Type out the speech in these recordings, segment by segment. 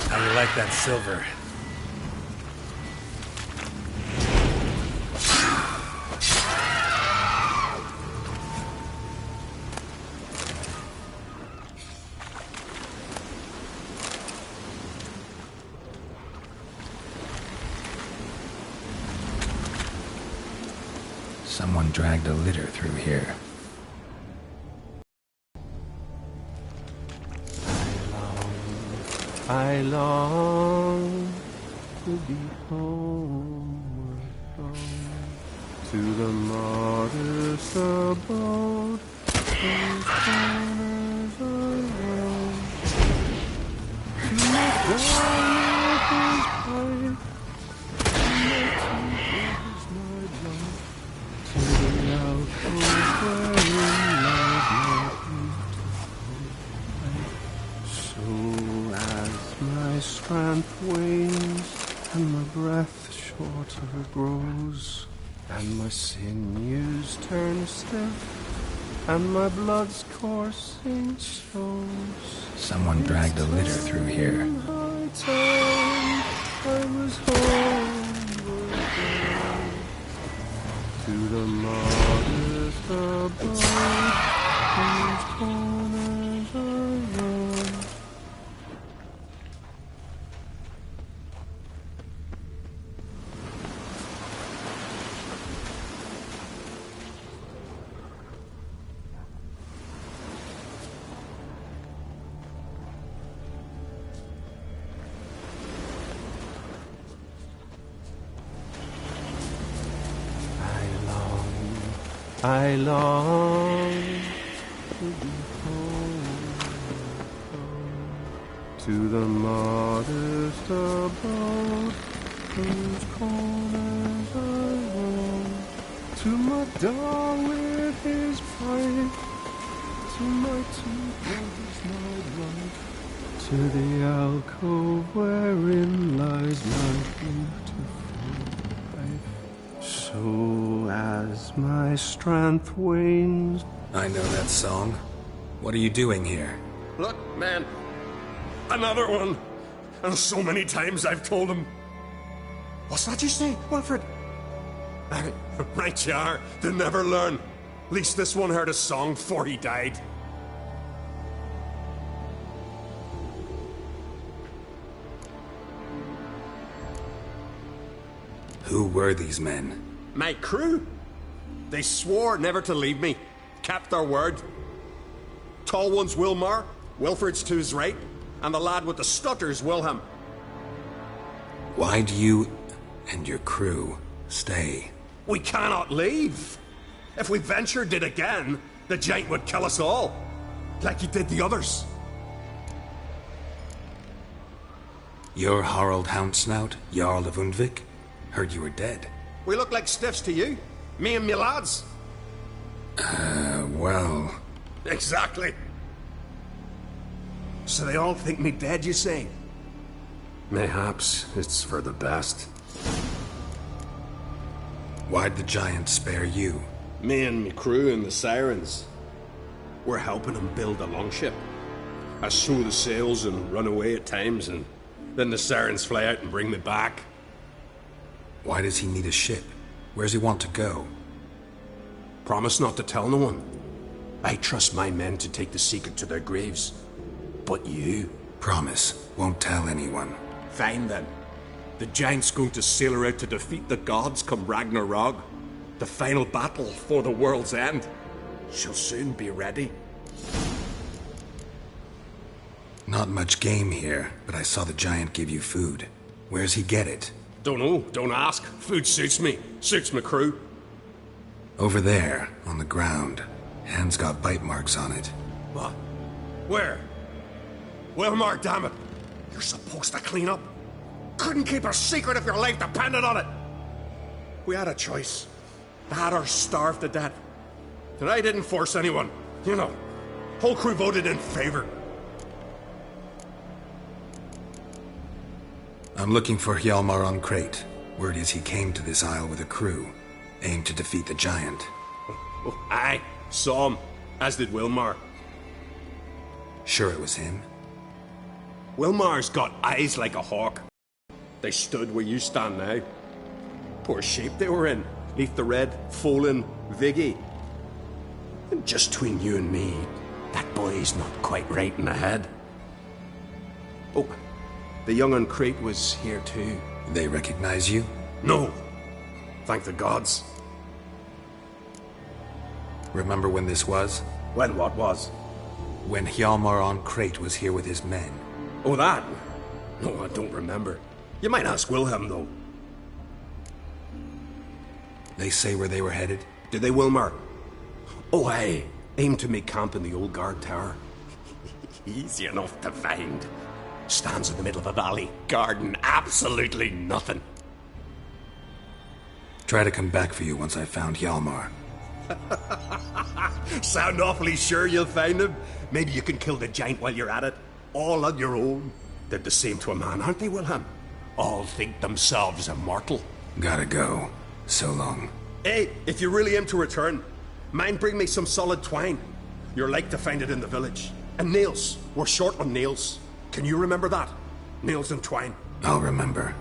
How you like that silver? Someone dragged a litter through here. I long to be homeward bound, to the modest abode whose corners are round, to my darling pipe, to my tears night light, to the alcove wherein lies my beautiful wife. So my strength wanes, and my breath shorter grows, and my sinews turn stiff, and my blood's coursing slows. Someone dragged a litter through here. High time I was homeward bound, to the modest abode whose corners are round. I long to be home, to the modest abode whose corners are warm, to my dog with his pipe, to my two brothers night light, to the alcove wherein lies my beautiful wife. So as my strength wanes. I know that song. What are you doing here? Look, man. Another one. And so many times I've told him. What's that you say, Wilfred? Right you are. They never learn. At least this one heard a song before he died. Who were these men? My crew. They swore never to leave me. Kept their word. Tall one's Wilmar, Wilfred's to his right, and the lad with the stutter's Wilhelm. Why do you and your crew stay? We cannot leave. If we ventured it again, the giant would kill us all, like he did the others. You're Harald Houndsnout, Jarl of Undvik? Heard you were dead. We look like stiffs to you. Me and me lads. Well... Exactly. So they all think me dead, you say? Mayhaps it's for the best. Why'd the giant spare you? Me and me crew and the Sirens. We're helping him build a longship. I sew the sails and run away at times, and then the Sirens fly out and bring me back. Why does he need a ship? Where's he want to go? Promise not to tell no one. I trust my men to take the secret to their graves. But you? Promise. Won't tell anyone. Fine then. The giant's going to sail her out to defeat the gods come Ragnarok. The final battle for the world's end. She'll soon be ready. Not much game here, but I saw the giant give you food. Where's he get it? Don't know, don't ask. Food suits me. Suits my crew. Over there, on the ground. Hand's got bite marks on it. What? Where? Wilmar, damn it. You're supposed to clean up. Couldn't keep a secret if your life depended on it. We had a choice. That or starve to death. And I didn't force anyone. You know, whole crew voted in favor. I'm looking for Hjalmar on Crate. Word is he came to this isle with a crew, aimed to defeat the giant. Oh, aye, saw him, as did Wilmar. Sure it was him? Wilmar's got eyes like a hawk. They stood where you stand now. Poor shape they were in. Neath the red, Folin, Viggy. And just between you and me, that boy's not quite right in the head. Oh, the young un Crate was here too. They recognize you? No. Thank the gods. Remember when this was? When what was? When Hjalmar on Crate was here with his men. Oh, that? No, I don't remember. You might ask Wilhelm, though. They say where they were headed? Did they, Wilmar? Oh, aye. Aim to make camp in the old guard tower. Easy enough to find. Stands in the middle of a valley. Garden absolutely nothing. Try to come back for you once I found Hjalmar. Sound awfully sure you'll find him? Maybe you can kill the giant while you're at it. All on your own. Did the same to a man, aren't they, Wilhelm? All think themselves immortal. Gotta go. So long. Hey, if you really aim to return, mind bring me some solid twine. You're like to find it in the village. And nails. We're short on nails. Can you remember that? Nails and twine. I'll remember.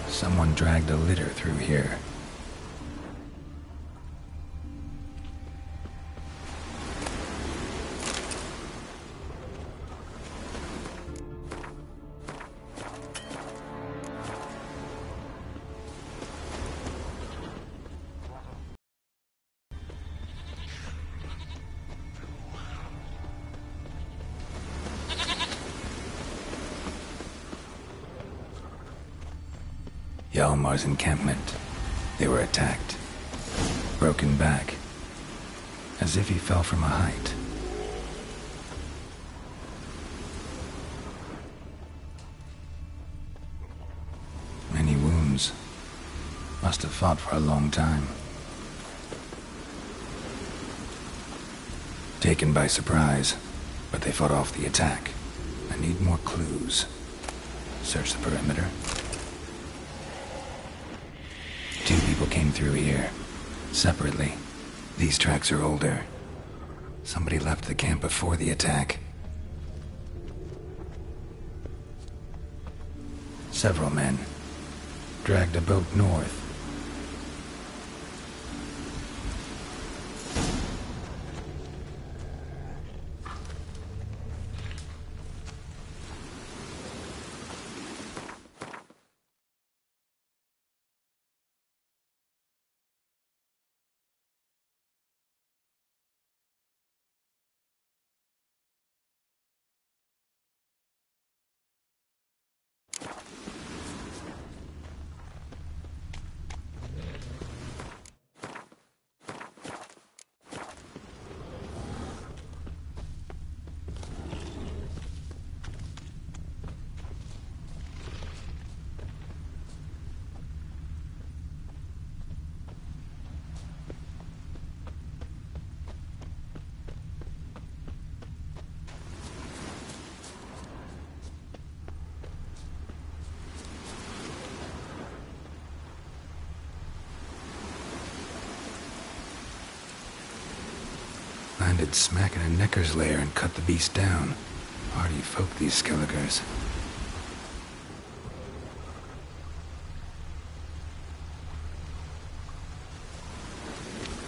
Someone dragged a litter through here. Hjalmar's encampment. They were attacked. Broken back. As if he fell from a height. Many wounds. Must have fought for a long time. Taken by surprise, but they fought off the attack. I need more clues. Search the perimeter. Two people came through here, separately. These tracks are older. Somebody left the camp before the attack. Several men dragged a boat north. landed smack in a Necker's lair and cut the beast down. Hardy folk, these Skelligers.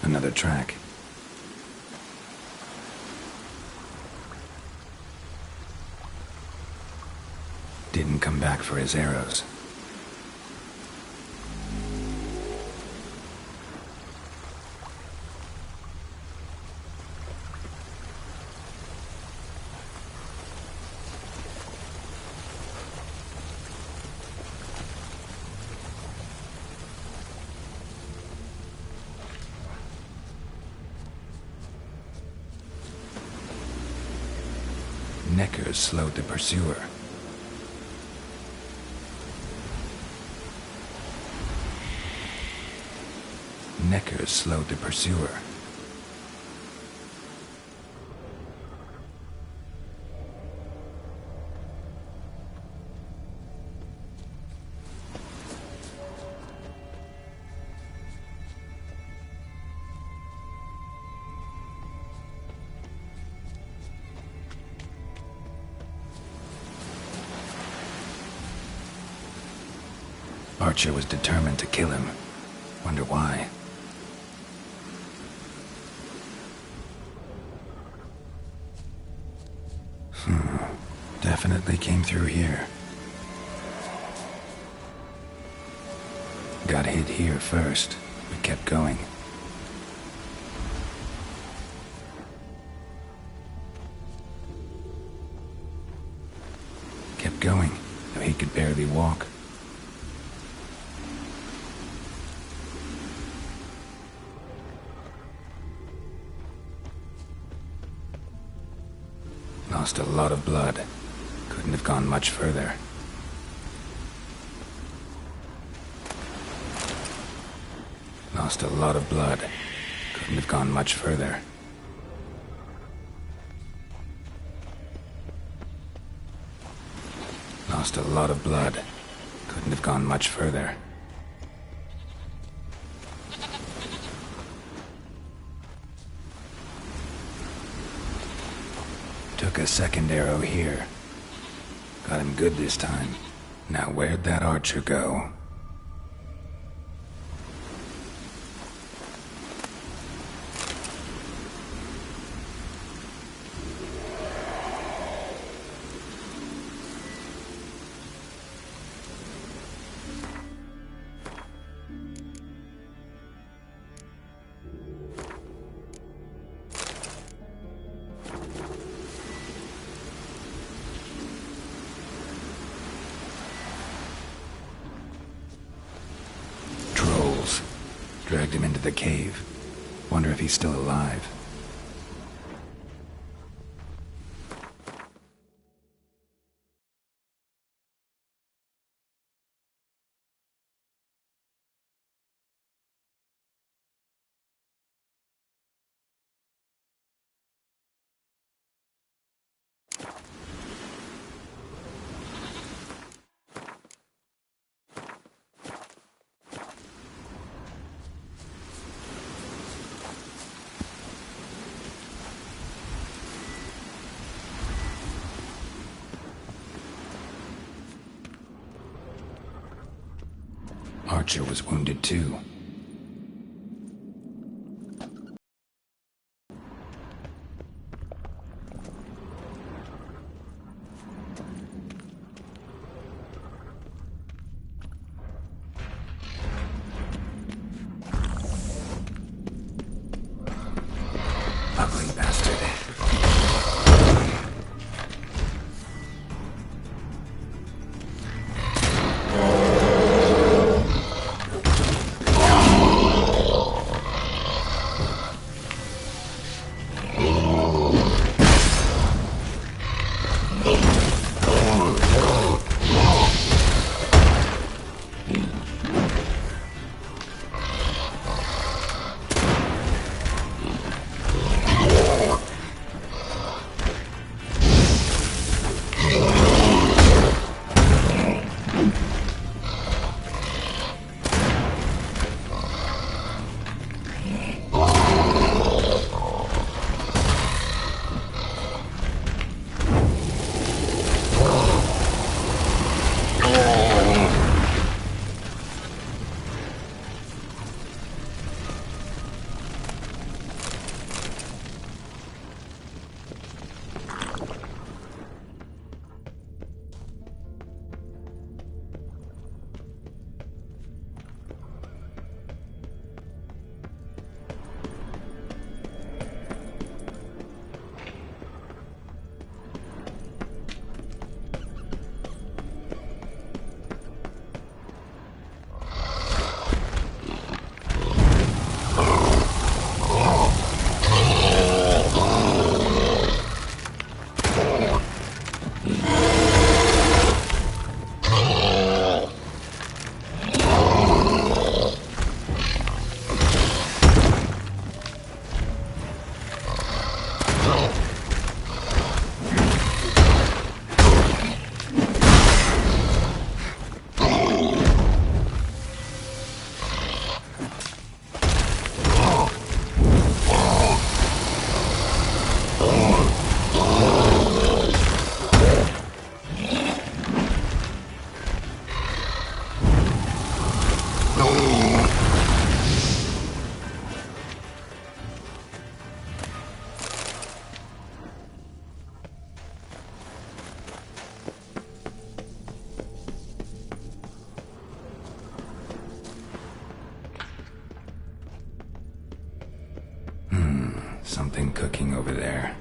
Another track. Didn't come back for his arrows. Neckers slowed the pursuer. Neckers slowed the pursuer. Archer was determined to kill him. Wonder why. Definitely came through here. Got hit here first, but kept going. Kept going, though he could barely walk. Lost a lot of blood. Couldn't have gone much further. Lost a lot of blood. Couldn't have gone much further. Lost a lot of blood. Couldn't have gone much further. Took a second arrow here. Got him good this time. Now where'd that archer go? Dragged him into the cave. Wonder if he's still alive. Archer was wounded too. Ugly bastard. Something cooking over there.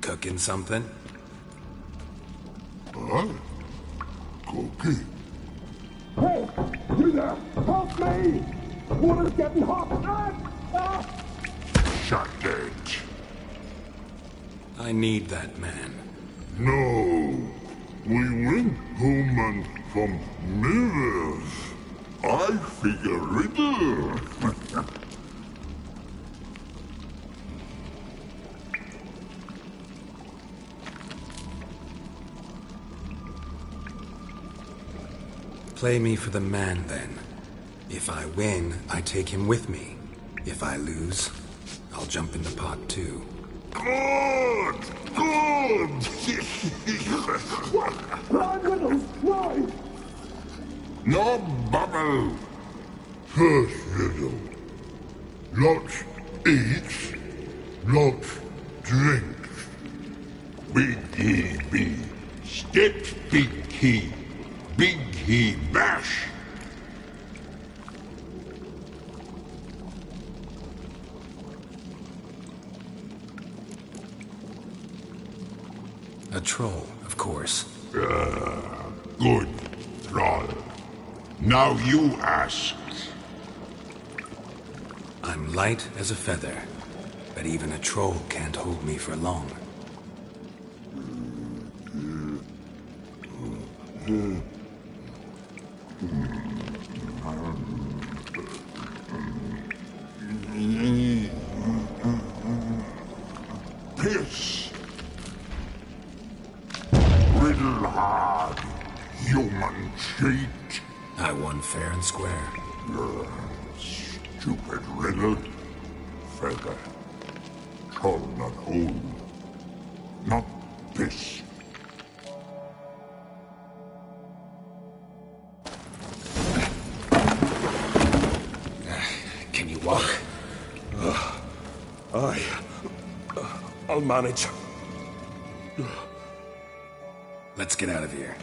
Cooking something? Huh? Cookie? Hey, you there! Help me! Water's getting hot! Shut it. I need that man. No. We went home and from mirrors. I figure riddle. Play me for the man, then. If I win, I take him with me. If I lose, I'll jump in the pot, too. Good! Good! Fly, Riddles, fly! No bubble! First riddle. Lots eats, lots drinks. Big he be, steps big he bash. A troll, of course. Good, troll. Now you ask. I'm light as a feather, but even a troll can't hold me for long. Piss. Riddle hard, human cheat. I won fair and square. Stupid riddle. Feather. Troll not hold. Not piss. Can you walk? I'll manage. Let's get out of here.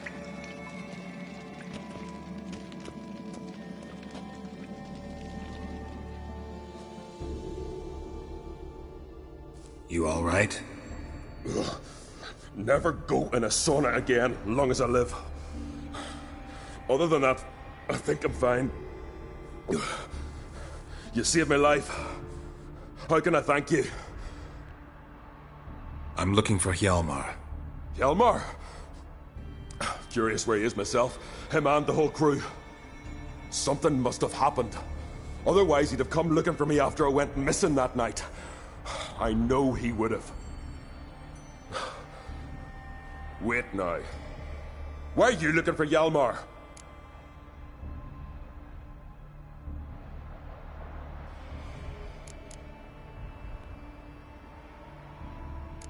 You all right? Never go in a sauna again, long as I live. Other than that, I think I'm fine. You saved my life. How can I thank you? I'm looking for Hjalmar. Hjalmar? Curious where he is myself. Him and the whole crew. Something must have happened. Otherwise, he'd have come looking for me after I went missing that night. I know he would have. Wait now. Why are you looking for Hjalmar?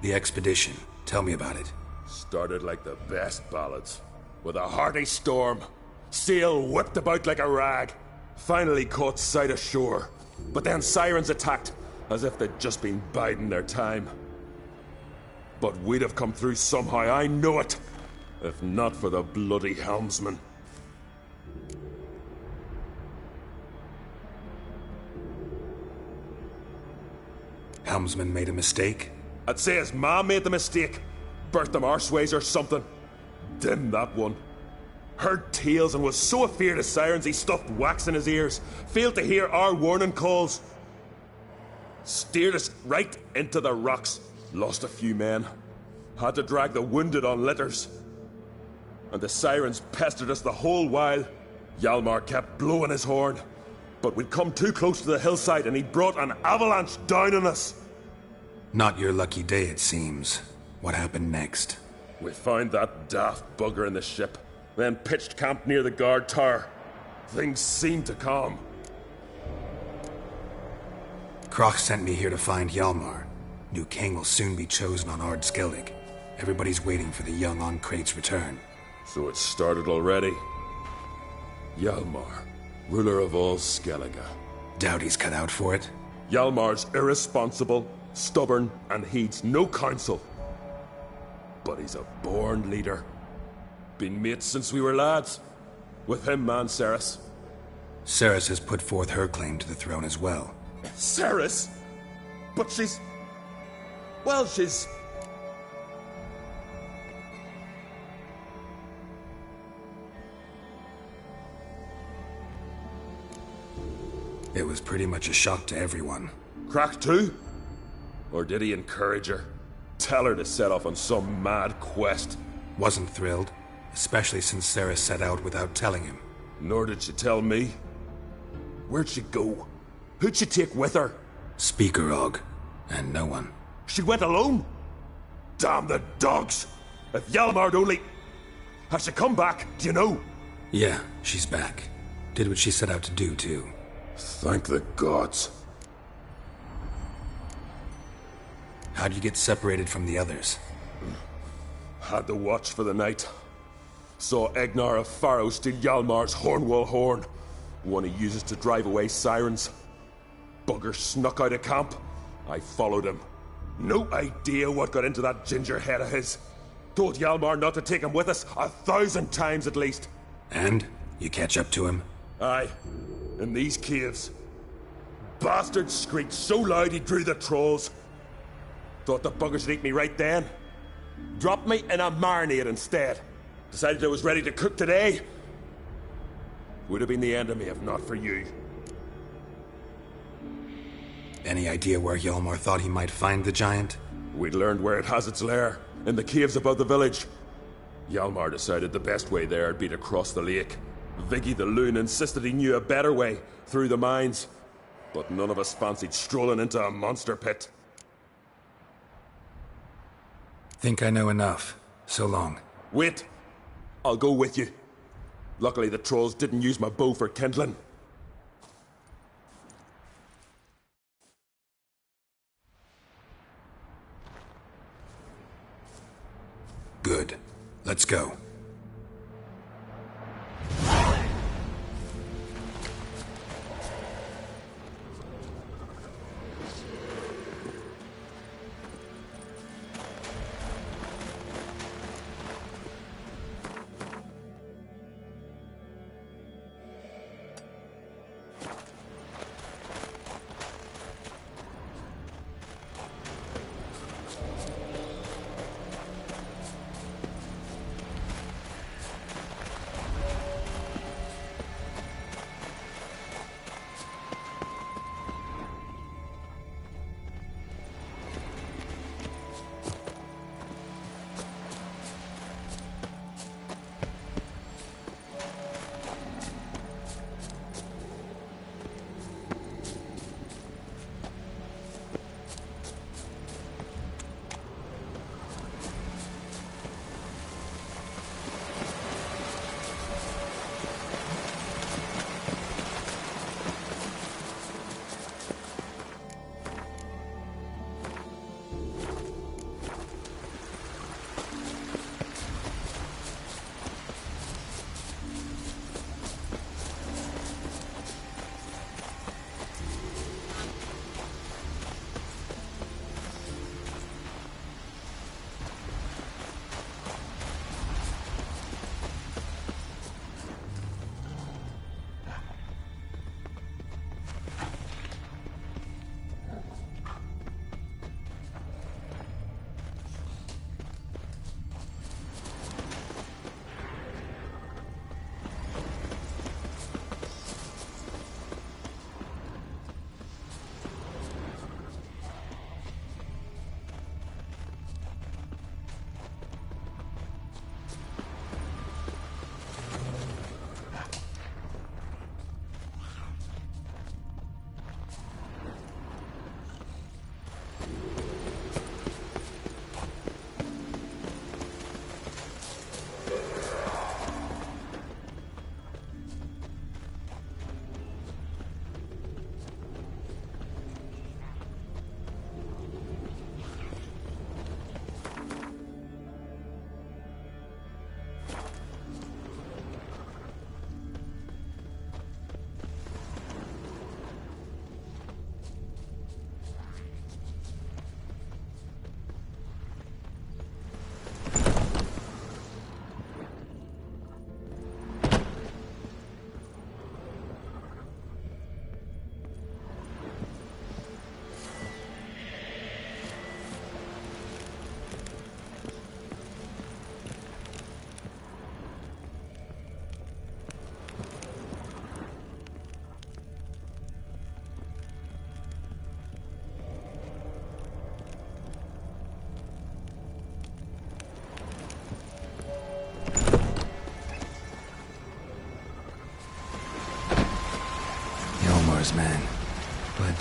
The expedition. Tell me about it. Started like the best ballads. With a hearty storm. Sail whipped about like a rag. Finally caught sight of shore. But then sirens attacked, as if they'd just been biding their time. But we'd have come through somehow, I know it. If not for the bloody helmsman. Helmsman made a mistake? I'd say his ma made the mistake. Burnt them arseways or something. Dim that one. Heard tales and was so afeard of sirens he stuffed wax in his ears. Failed to hear our warning calls. Steered us right into the rocks. Lost a few men. Had to drag the wounded on litters. And the sirens pestered us the whole while. Hjalmar kept blowing his horn. But we'd come too close to the hillside and he brought an avalanche down on us. Not your lucky day, it seems. What happened next? We found that daft bugger in the ship, then pitched camp near the guard tower. Things seemed to calm. Kroch sent me here to find Hjalmar. New king will soon be chosen on Ard Skellig. Everybody's waiting for the young Oncrate's return. So it started already. Hjalmar, ruler of all Skellige. Doubt he's cut out for it. Hjalmar's irresponsible, stubborn, and heeds no counsel. But he's a born leader. Been mates since we were lads. With him and Cerys. Cerys has put forth her claim to the throne as well. Cerys? But she's... Well, she's... It was pretty much a shock to everyone. Cracked too? Or did he encourage her? Tell her to set off on some mad quest? Wasn't thrilled, especially since Cerys set out without telling him. Nor did she tell me. Where'd she go? Who'd she take with her? Speakerog, and no one. She went alone? Damn the dogs! If Hjalmar'd only... Has she come back, do you know? Yeah, she's back. Did what she set out to do, too. Thank the gods. How'd you get separated from the others? Had to watch for the night. Saw Egnar of Faro steal Hjalmar's Hornwall horn, one he uses to drive away sirens. Bugger snuck out of camp. I followed him. No idea what got into that ginger head of his. Told Hjalmar not to take him with us 1,000 times at least. And? You catch up to him? Aye. In these caves. Bastard screeched so loud he drew the trolls. Thought the buggers would eat me right then. Dropped me in a marinade instead. Decided I was ready to cook today. Would have been the end of me if not for you. Any idea where Hjalmar thought he might find the giant? We'd learned where it has its lair, in the caves above the village. Hjalmar decided the best way there would be to cross the lake. Viggy the Loon insisted he knew a better way, through the mines. But none of us fancied strolling into a monster pit. Think I know enough. So long. Wait. I'll go with you. Luckily the trolls didn't use my bow for kindling. Good. Let's go.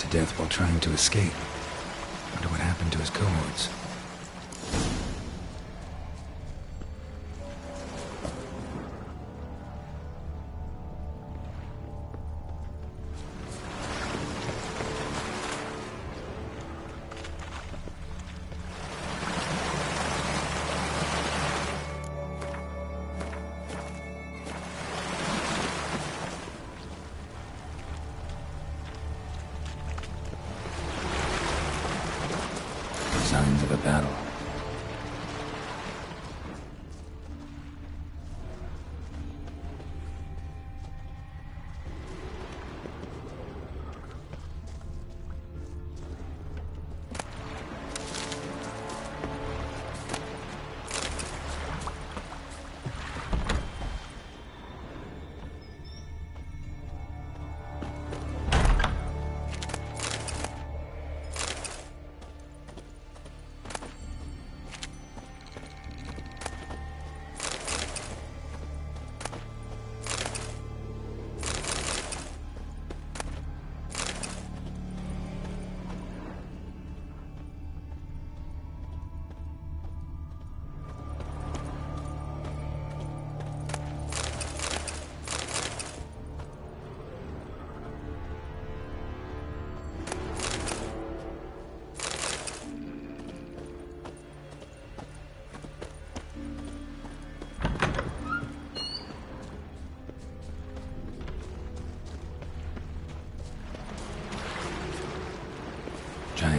to death while trying to escape. Wonder what happened to his cohorts. Signs of a battle.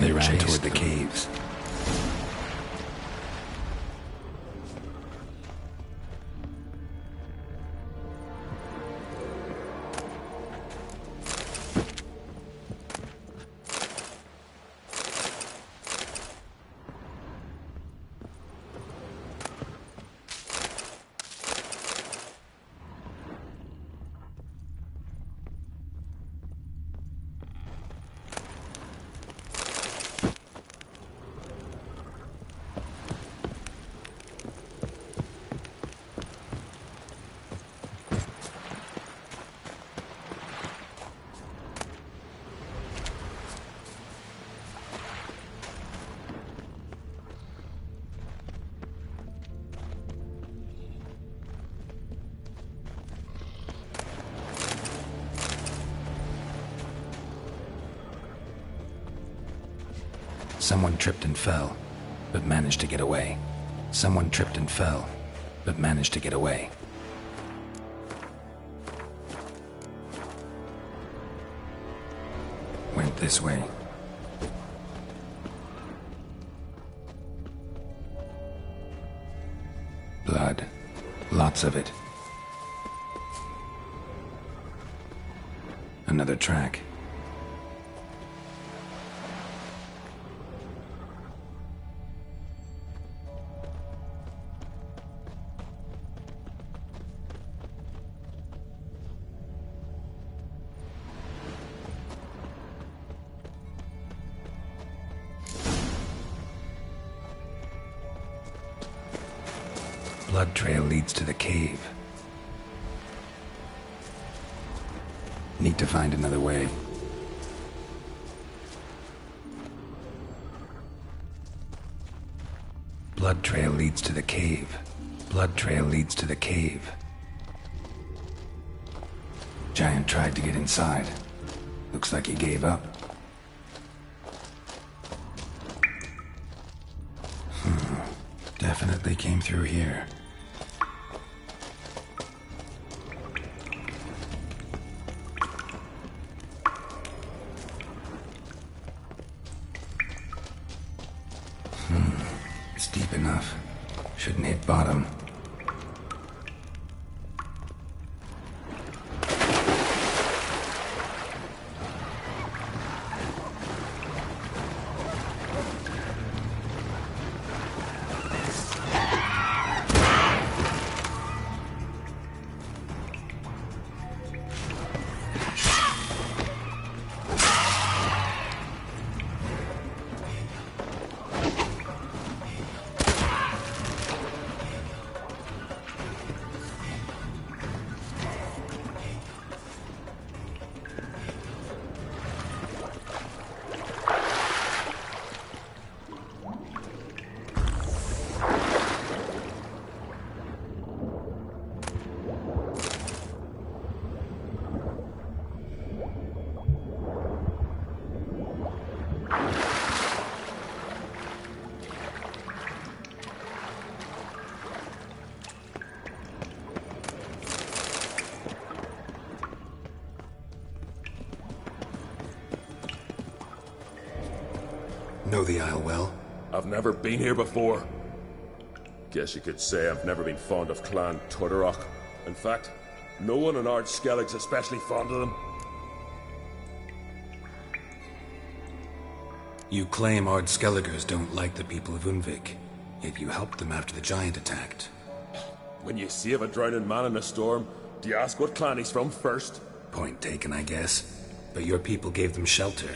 They ran toward the caves. Someone tripped and fell, but managed to get away. Someone tripped and fell, but managed to get away. Went this way. Blood. Lots of it. Another track. Blood trail leads to the cave. Need to find another way. Blood trail leads to the cave. Blood trail leads to the cave. Giant tried to get inside. Looks like he gave up. Definitely came through here. It's deep enough. Shouldn't hit bottom. Know the Isle well? I've never been here before. Guess you could say I've never been fond of Clan Tordarroch. In fact, no one in Ard Skellig's especially fond of them. You claim Ard Skelligers don't like the people of Unvik, yet you helped them after the giant attacked. When you save a drowning man in a storm, do you ask what clan he's from first? Point taken, I guess. But your people gave them shelter,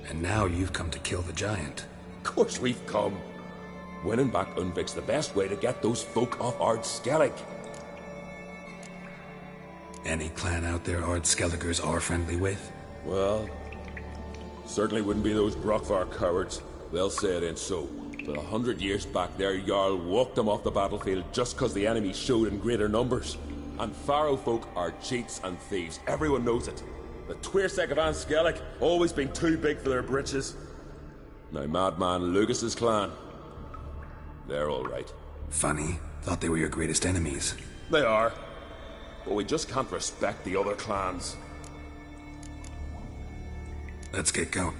and now you've come to kill the giant. Of course we've come. Winning back Unvik's the best way to get those folk off Ard Skellig. Any clan out there Ard Skelligers are friendly with? Well, certainly wouldn't be those Brockvar cowards. They'll say it ain't so. But 100 years back their Jarl walked them off the battlefield just because the enemy showed in greater numbers. And Faro folk are cheats and thieves. Everyone knows it. The Tuirsec of An Skellig always been too big for their britches. Now Madman Lucas's clan, they're all right. Funny. Thought they were your greatest enemies. They are. But we just can't respect the other clans. Let's get going.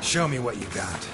Show me what you got.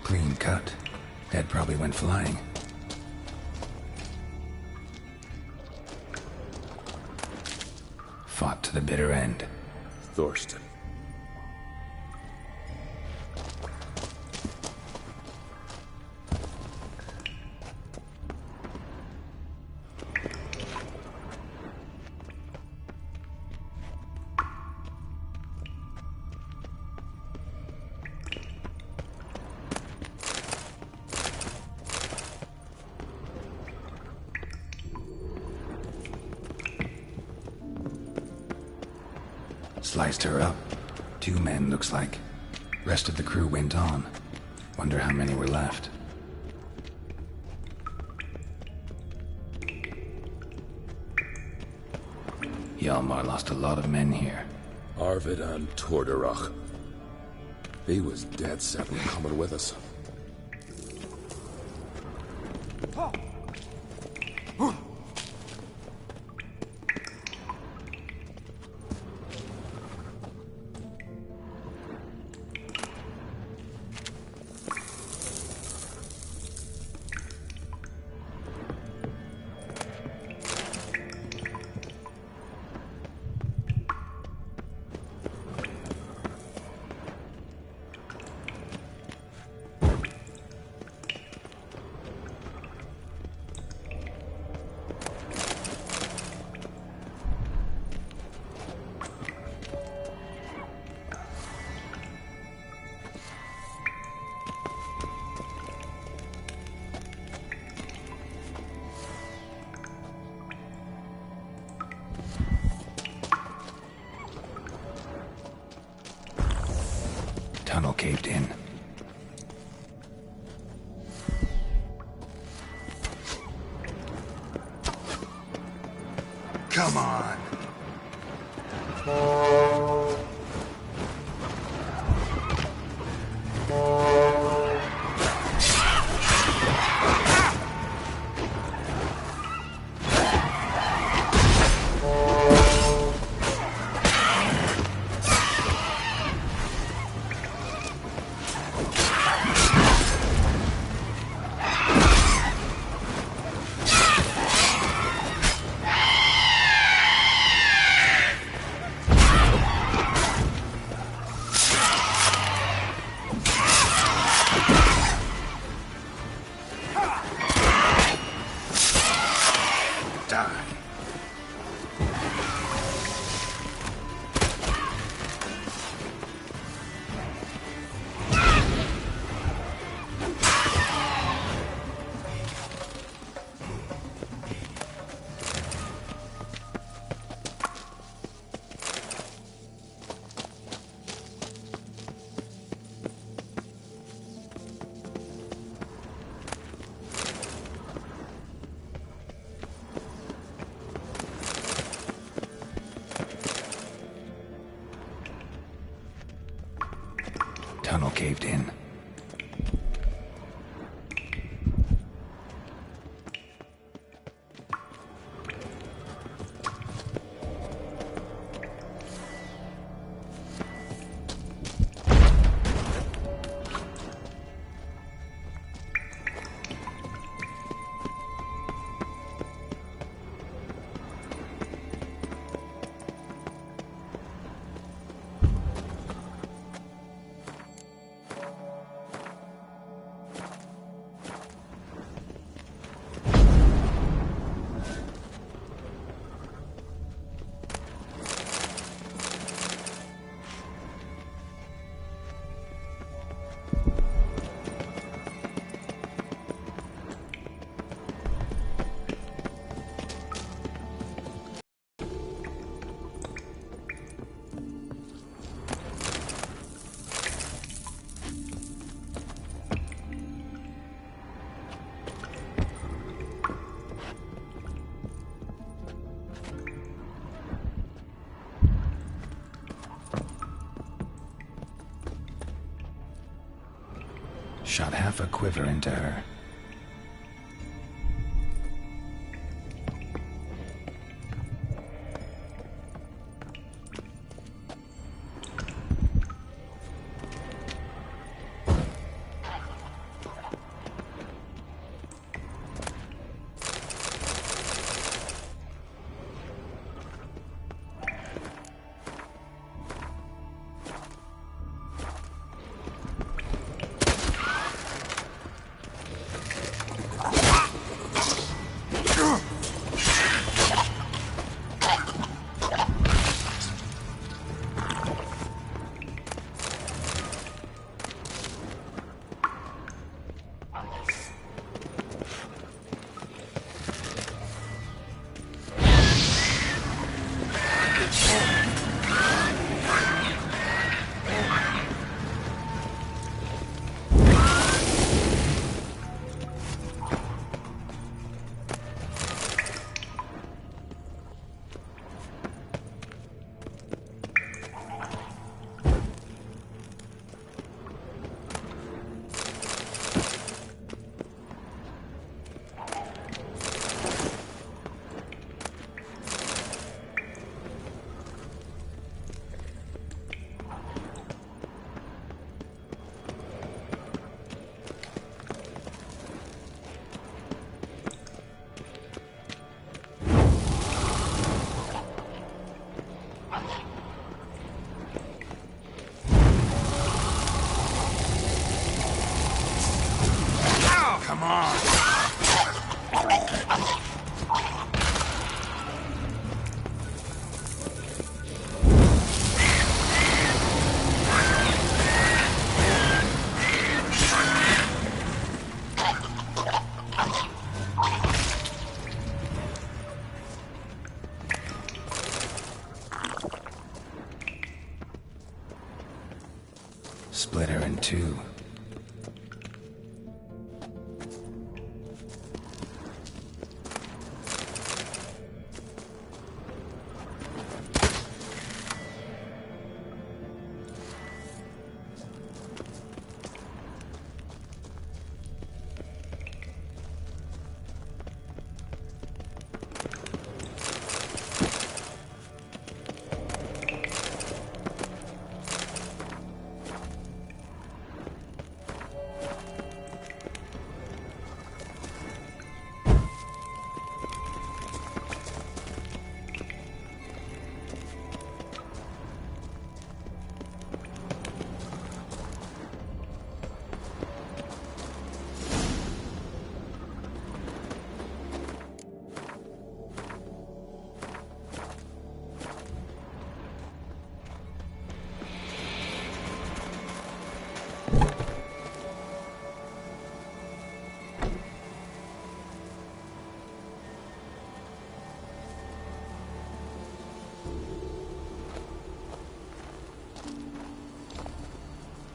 Clean cut. Head probably went flying. Fought to the bitter end. Thorsten. Sliced her up. 2 men, looks like. Rest of the crew went on. Wonder how many were left. Hjalmar lost a lot of men here. Arvid and Torderach. He was dead set on coming with us. Tunnel caved in. Come on. Tunnel caved in. Shot half a quiver into her. Split her in two.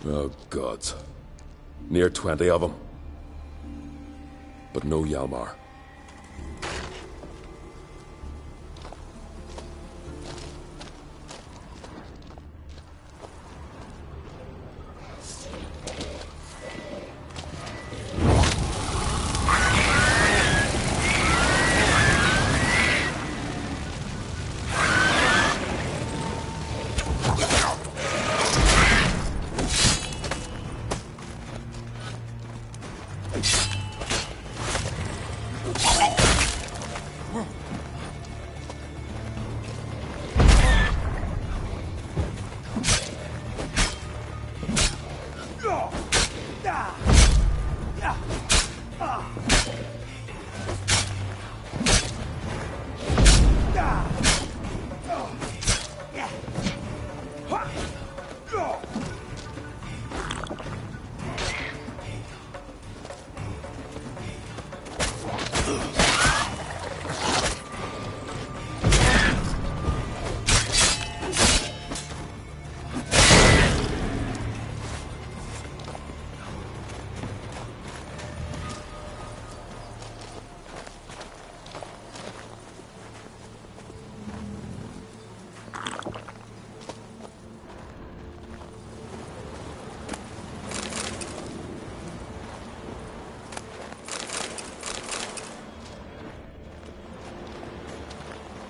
Oh, gods. Near 20 of them. But no Hjalmar.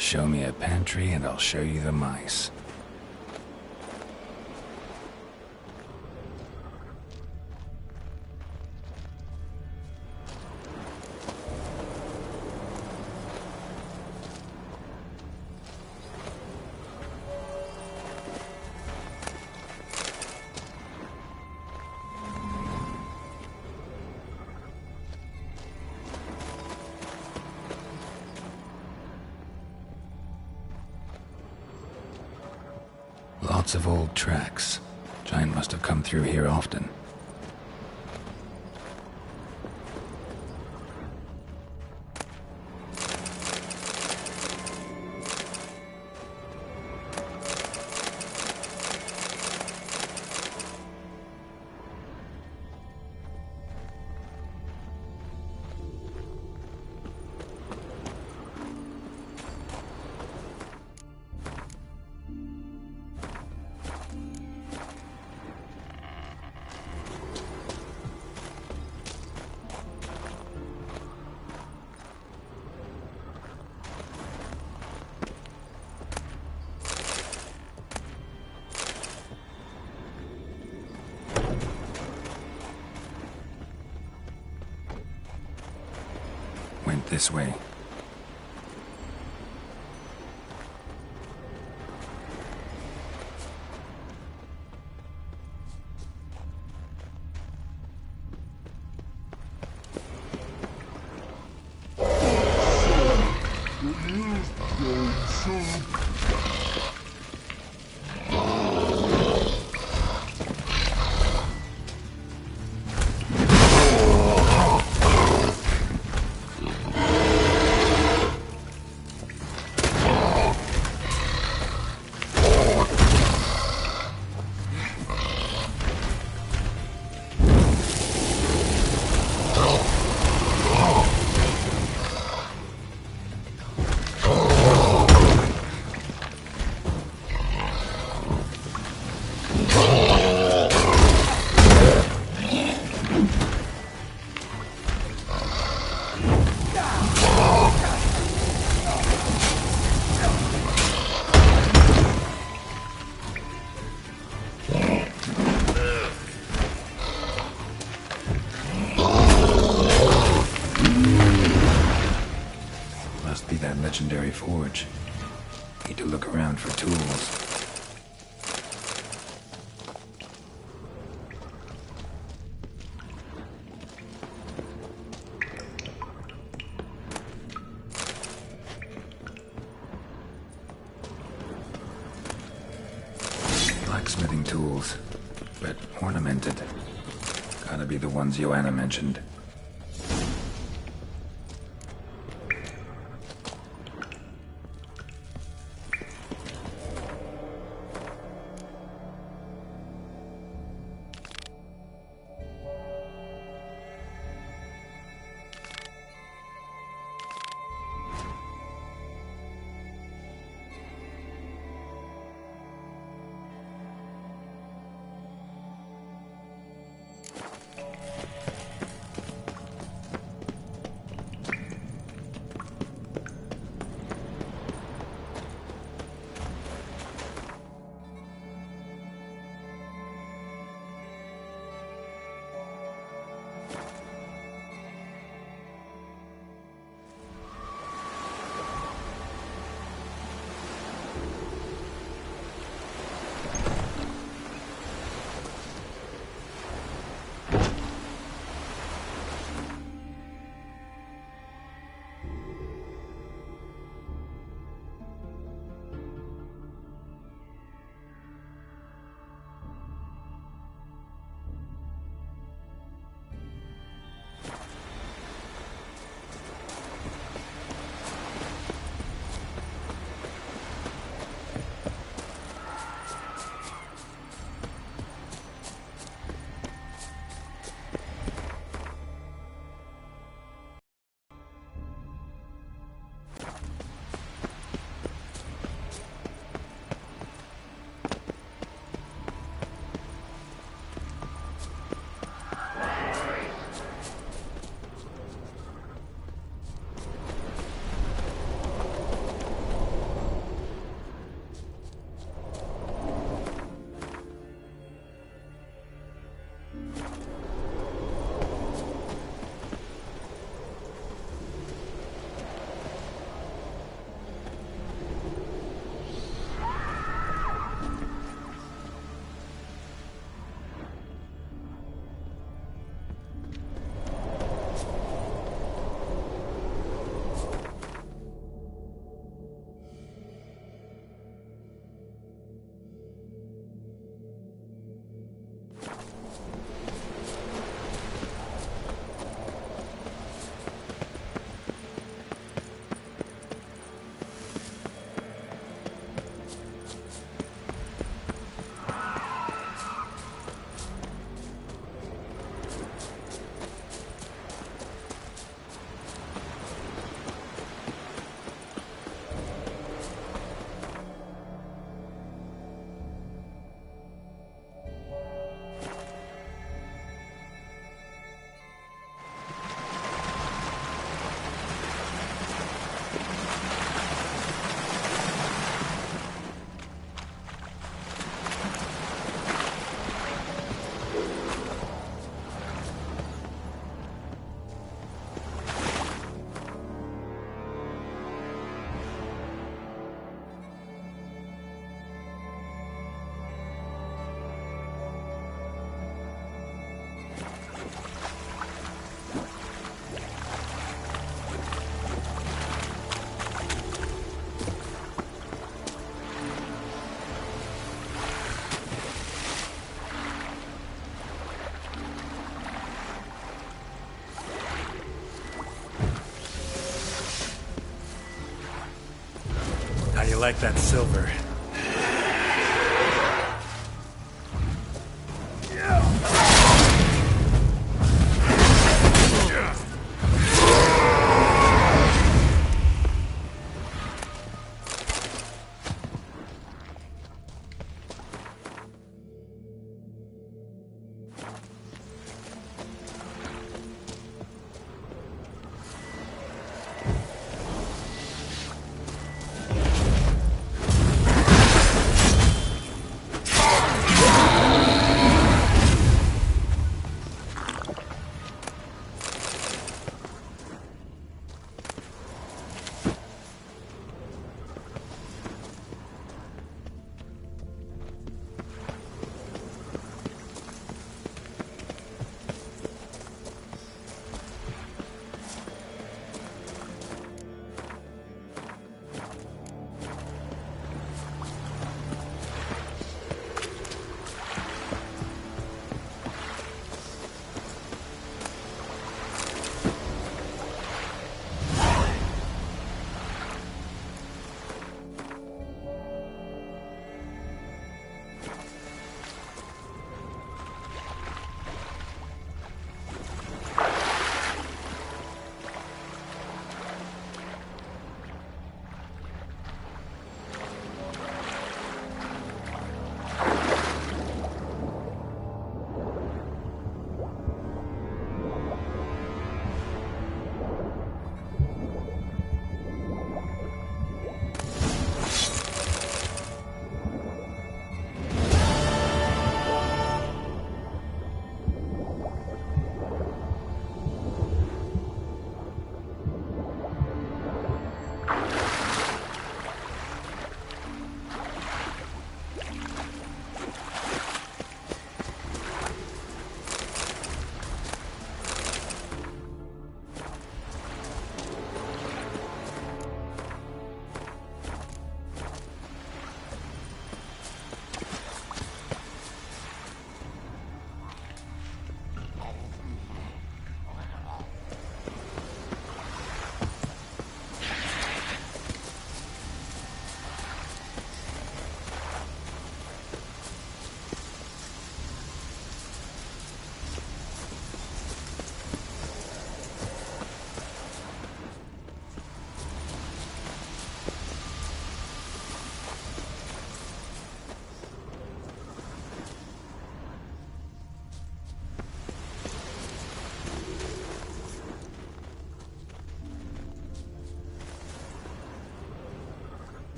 Show me a pantry and I'll show you the mice. Lots of old tracks. Giant must have come through here often. Went this way. Must be that legendary forge. Need to look around for tools. Blacksmithing tools, but ornamented. Gotta be the ones Joanna mentioned. How you like that silver?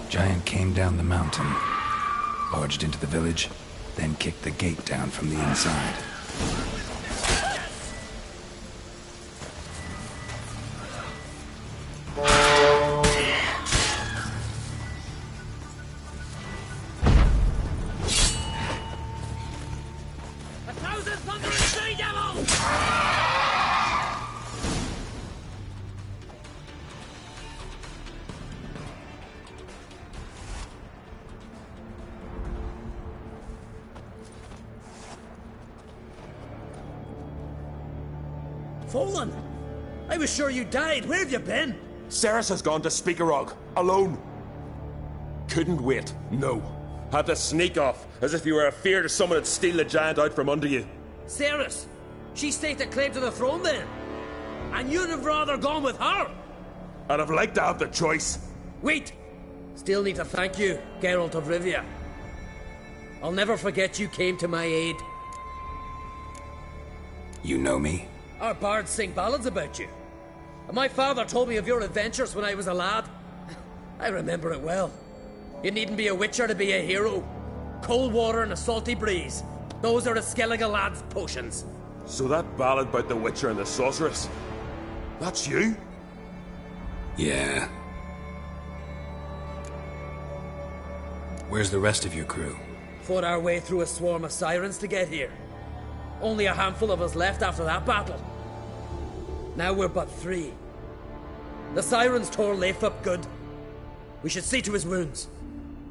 Giant came down the mountain, barged into the village, then kicked the gate down from the inside. Folan! I was sure you died. Where have you been? Ceres has gone to Speakerog, alone. Couldn't wait, no. Had to sneak off, as if you were afeard of someone would steal the giant out from under you. Ceres! She staked a claim to the throne then. And you'd have rather gone with her. I'd have liked to have the choice. Wait! Still need to thank you, Geralt of Rivia. I'll never forget you came to my aid. You know me? Our bards sing ballads about you. And my father told me of your adventures when I was a lad. I remember it well. You needn't be a witcher to be a hero. Cold water and a salty breeze. Those are a Skellige lad's potions. So that ballad about the Witcher and the Sorceress, that's you? Yeah. Where's the rest of your crew? Fought our way through a swarm of sirens to get here. Only a handful of us left after that battle. Now we're but 3. The sirens tore Leif up good. We should see to his wounds.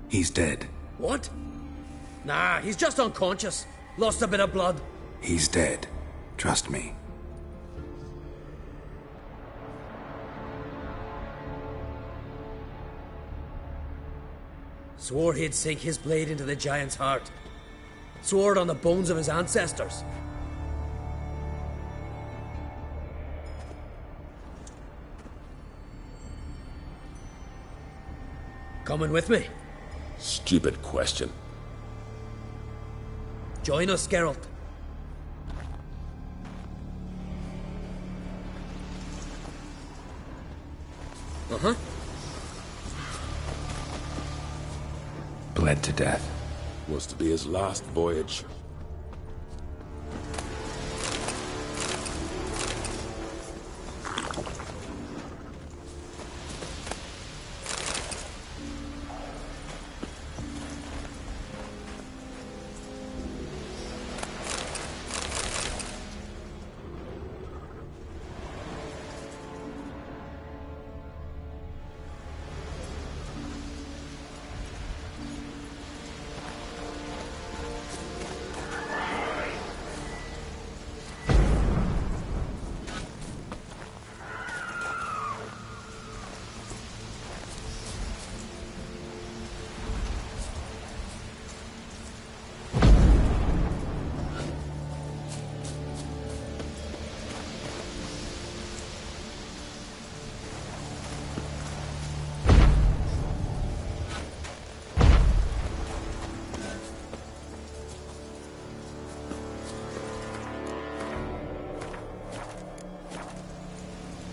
He's dead. What? Nah, he's just unconscious. Lost a bit of blood. He's dead. Trust me. Swore he'd sink his blade into the giant's heart. Swore it on the bones of his ancestors. Coming with me? Stupid question. Join us, Geralt. Uh-huh. Bled to death. Was to be his last voyage.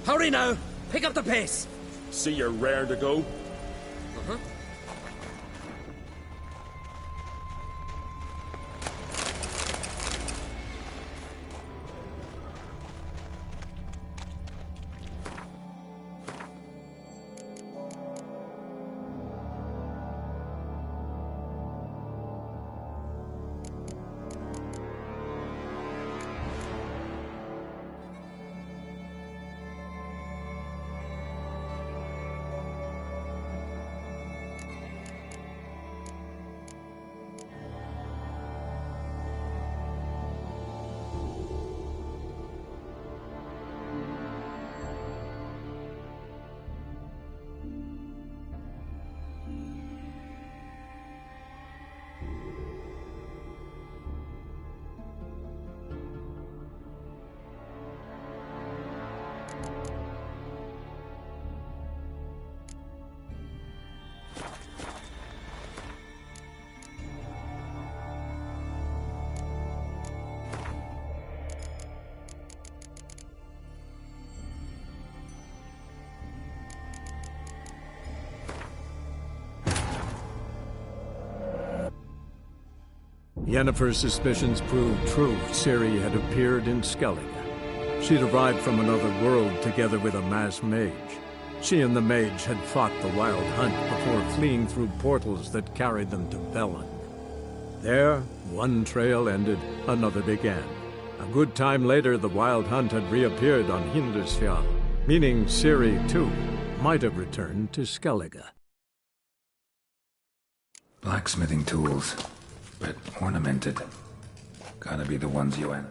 Hurry now! Pick up the pace! See you're raring to go? Uh-huh. Yennefer's suspicions proved true. Ciri had appeared in Skellige. She'd arrived from another world together with a masked mage. She and the mage had fought the Wild Hunt before fleeing through portals that carried them to Velen. There, one trail ended, another began. A good time later, the Wild Hunt had reappeared on Hindarsfjall, meaning Ciri, too, might have returned to Skellige. Blacksmithing tools, but ornamented. Gotta be the ones you went.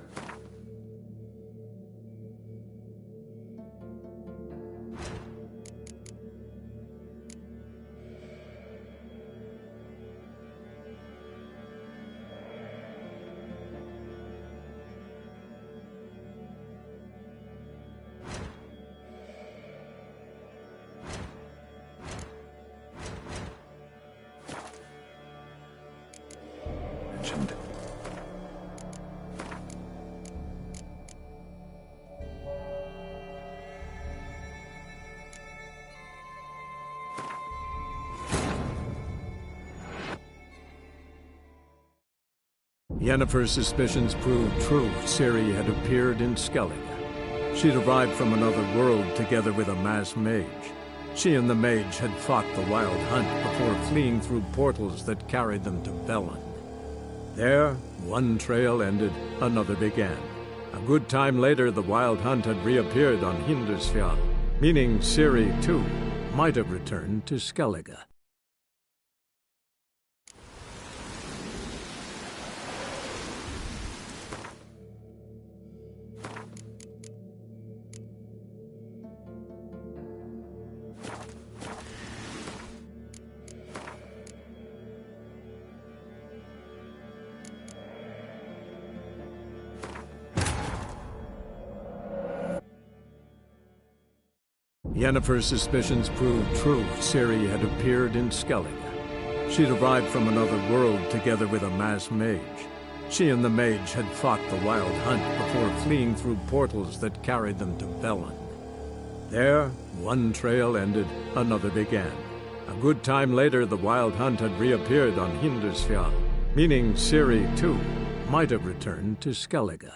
Yennefer's suspicions proved true. Ciri had appeared in Skellige. She'd arrived from another world together with a masked mage. She and the mage had fought the Wild Hunt before fleeing through portals that carried them to Velen. There, one trail ended, another began. A good time later, the Wild Hunt had reappeared on Hindarsfjall, meaning Ciri, too, might have returned to Skellige. Yennefer's suspicions proved true. Ciri had appeared in Skellige. She'd arrived from another world together with a masked mage. She and the mage had fought the Wild Hunt before fleeing through portals that carried them to Velen. There, one trail ended, another began. A good time later, the Wild Hunt had reappeared on Hindarsfjall, meaning Ciri, too, might have returned to Skellige.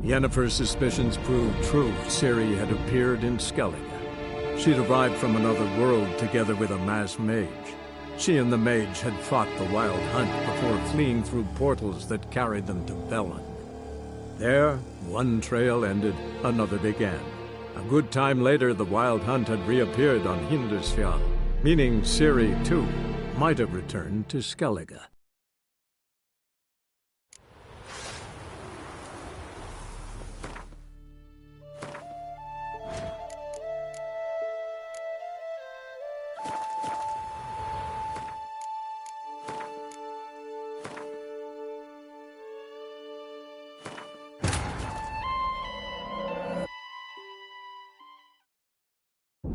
Yennefer's suspicions proved true. Ciri had appeared in Skellige. She'd arrived from another world together with a masked mage. She and the mage had fought the Wild Hunt before fleeing through portals that carried them to Velen. There, one trail ended, another began. A good time later, the Wild Hunt had reappeared on Hindarsfjall, meaning Ciri, too, might have returned to Skellige.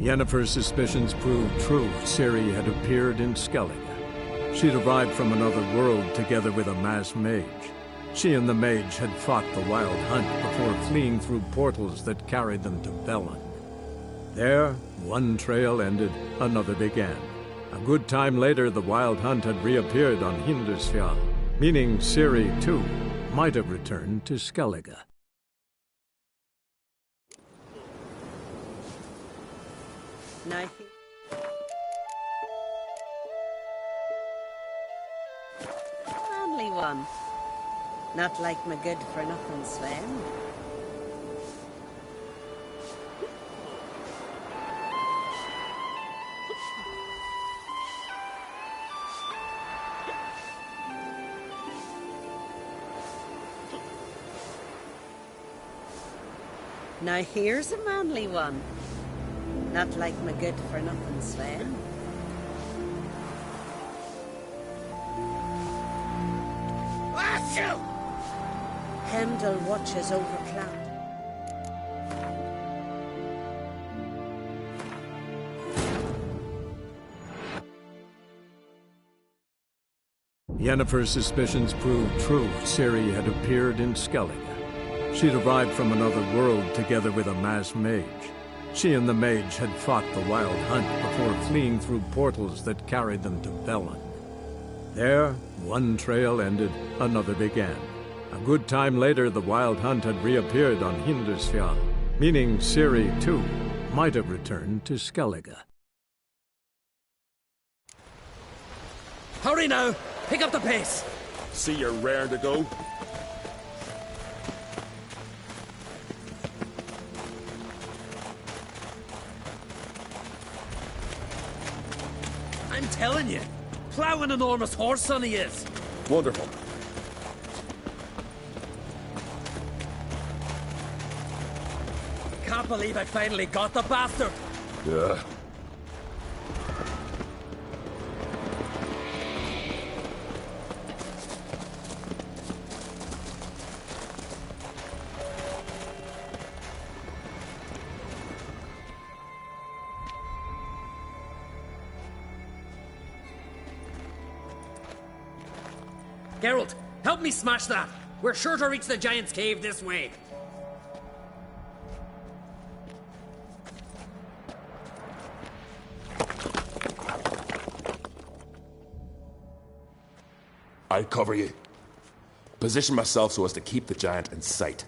Yennefer's suspicions proved true. Ciri had appeared in Skellige. She'd arrived from another world together with a masked mage. She and the mage had fought the Wild Hunt before fleeing through portals that carried them to Velen. There, one trail ended, another began. A good time later, the Wild Hunt had reappeared on Hindarsfjall, meaning Ciri, too, might have returned to Skellige. Only one. Not like my good-for-nothing Sven. Now here's a manly one. Not like my good-for-nothing Sven. Ah, Heimdall watches over Cloud. Yennefer's suspicions proved true. Ciri had appeared in Skellige. She'd arrived from another world together with a masked mage. She and the mage had fought the Wild Hunt before fleeing through portals that carried them to Velen. There, one trail ended, another began. A good time later, the Wild Hunt had reappeared on Hindarsfjall, meaning Ciri, too, might have returned to Skellige. Hurry now! Pick up the pace! See you're raring to go. I'm telling you, plough an enormous horse, son he is. Wonderful. Can't believe I finally got the bastard. Yeah. Geralt, help me smash that. We're sure to reach the Giant's Cave this way. I'll cover you. Position myself so as to keep the giant in sight.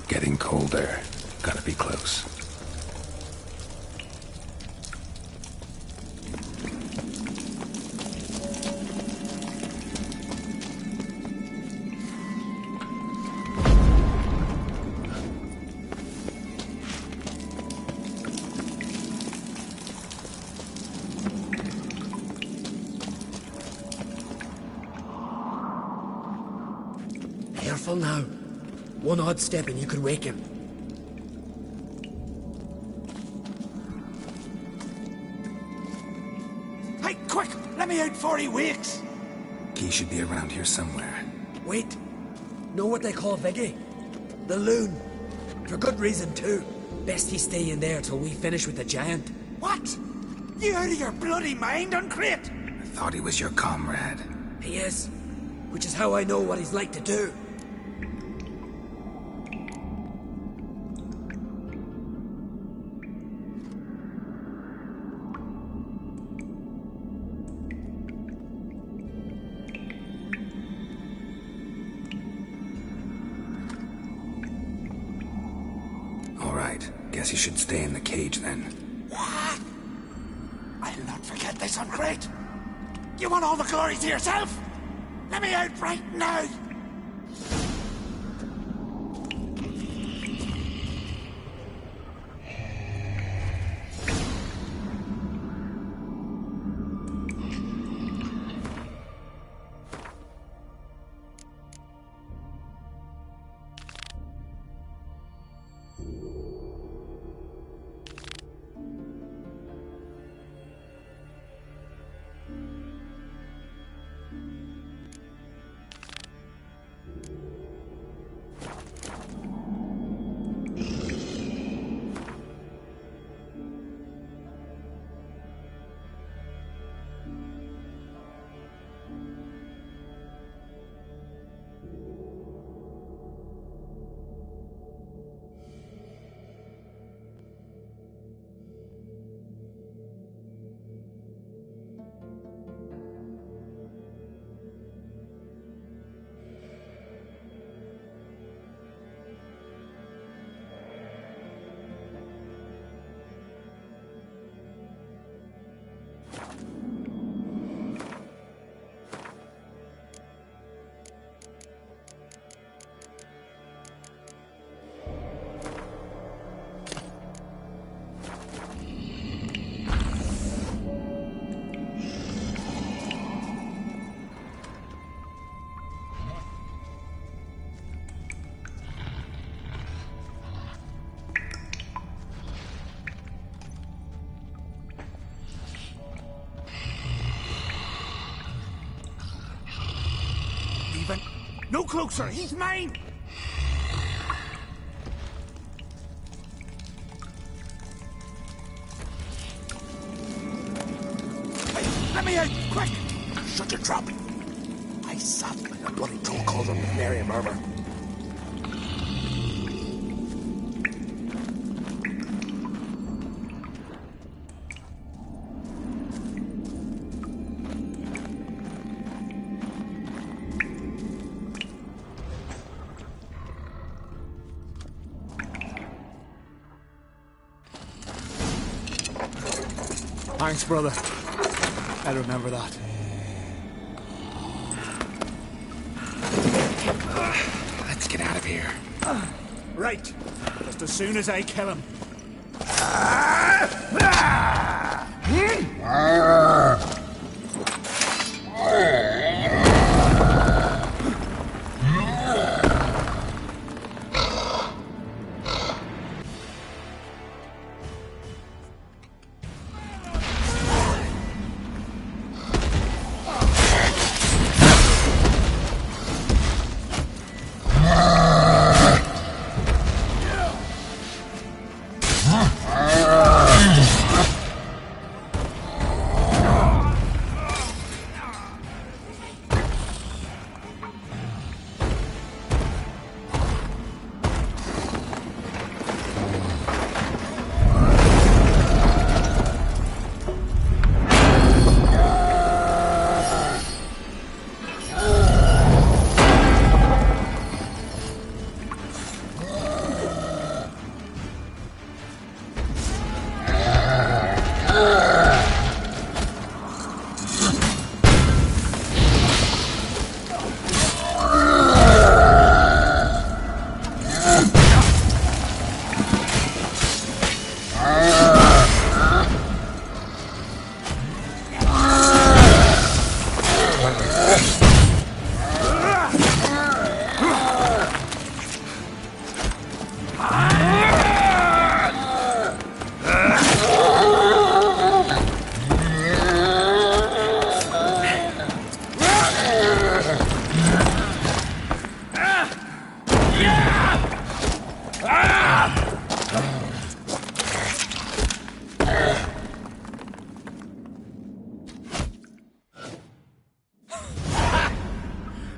Getting colder. Gotta be close. Careful now. One odd step and you could wake him. Hey, quick! Let me out before he wakes! Key should be around here somewhere. Wait. Know what they call Viggy? The loon. For good reason, too. Best he stay in there till we finish with the giant. What? You out of your bloody mind, Uncrate? I thought he was your comrade. He is. Which is how I know what he's like to do. Guess he should stay in the cage then. What? I'll not forget this, Uncrate. You want all the glory to yourself? Let me out right now! even. No closer, he's mine! Hey, let me out, quick! Shut your trap. I sat like a bloody troll cauldron with nary a murmur. Thanks, brother. I remember that. Let's get out of here. Right. Just as soon as I kill him.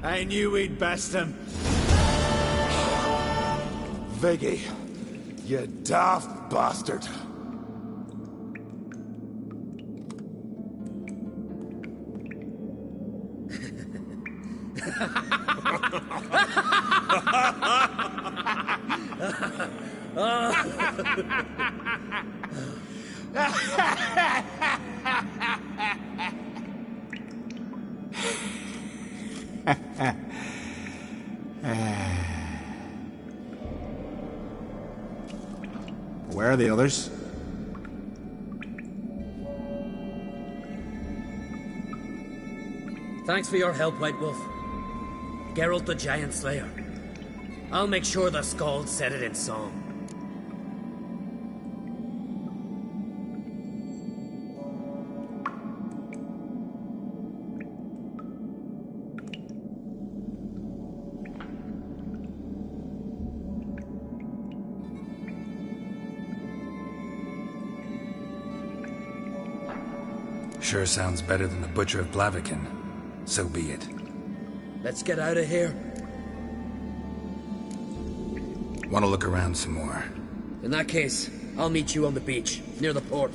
I knew we'd best him. Viggy, you daft bastard. Where are the others? Thanks for your help, White Wolf. Geralt the Giant Slayer. I'll make sure the Skald said it in song. Sure sounds better than the Butcher of Blaviken. So be it. Let's get out of here. Want to look around some more? In that case, I'll meet you on the beach, near the port.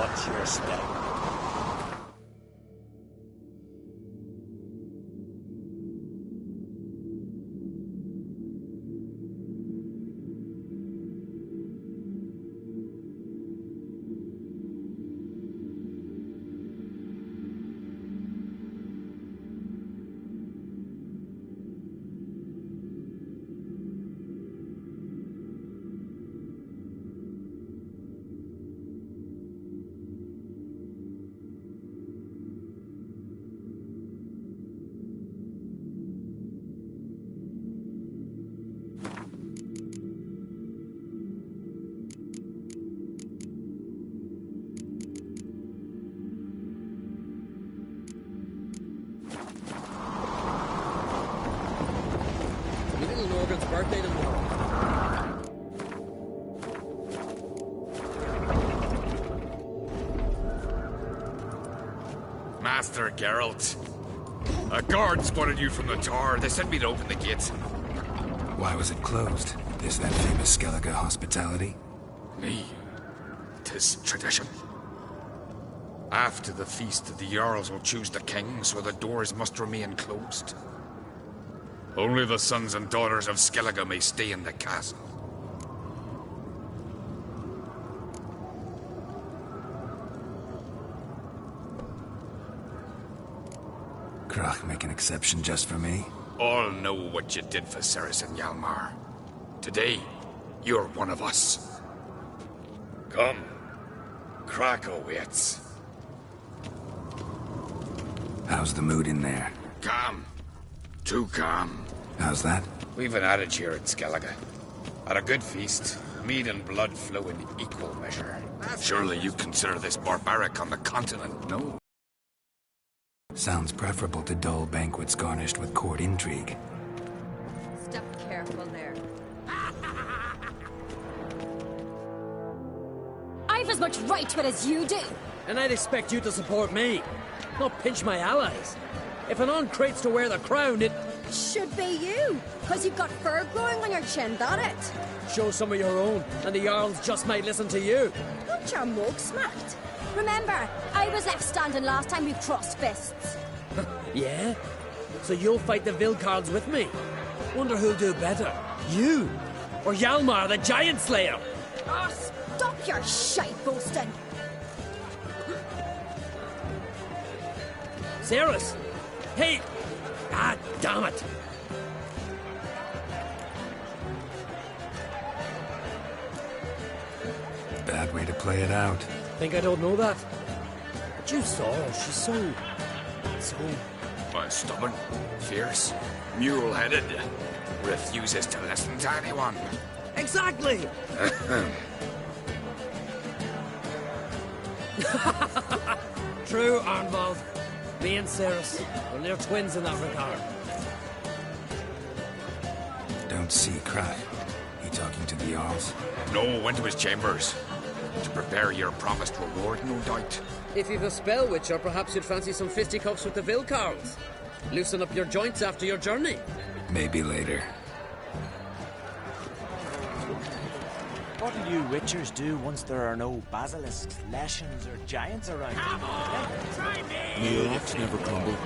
Watch your step. Birthday tomorrow. Master Geralt. A guard spotted you from the tower. They sent me to open the gate. Why was it closed? Is that famous Skellige hospitality? Me. 'Tis tradition. After the feast, the Jarls will choose the king, so the doors must remain closed. Only the sons and daughters of Skellige may stay in the castle. Crach make an exception just for me? All know what you did for Cerys and Hjalmar. Today, you're one of us. Come. Crach awaits. How's the mood in there? Calm. Too calm. How's that? We've an adage here at Skellige. At a good feast, mead and blood flow in equal measure. Surely you consider this barbaric on the continent, no? Sounds preferable to dull banquets garnished with court intrigue. Step careful there. I've as much right to it as you do. And I'd expect you to support me, not pinch my allies. If an on-crate's to wear the crown, it... Should be you, because you've got fur growing on your chin, that it? Show some of your own, and the Jarls just might listen to you. Not your mug smacked. Remember, I was left standing last time we crossed fists. Yeah? So you'll fight the Vilcards with me? Wonder who'll do better, you or Hjalmar the Giant Slayer? Oh, stop your shite boasting. Cerys! Hey! Ah, damn it! Bad way to play it out. Think I don't know that? But you saw her, she's so... Stubborn, fierce, mule-headed. Refuses to listen to anyone. Exactly! True, Arnvald. Me and Cerys, well, they're twins in that regard. Don't see Crach. He talking to the Jarls? No, went to his chambers. To prepare your promised reward, no doubt. If you've a spell witcher, perhaps you'd fancy some fisticuffs with the Vilcards. Loosen up your joints after your journey. Maybe later. What do you witchers do once there are no basilisks, leshens, or giants around? May your rocks never crumble.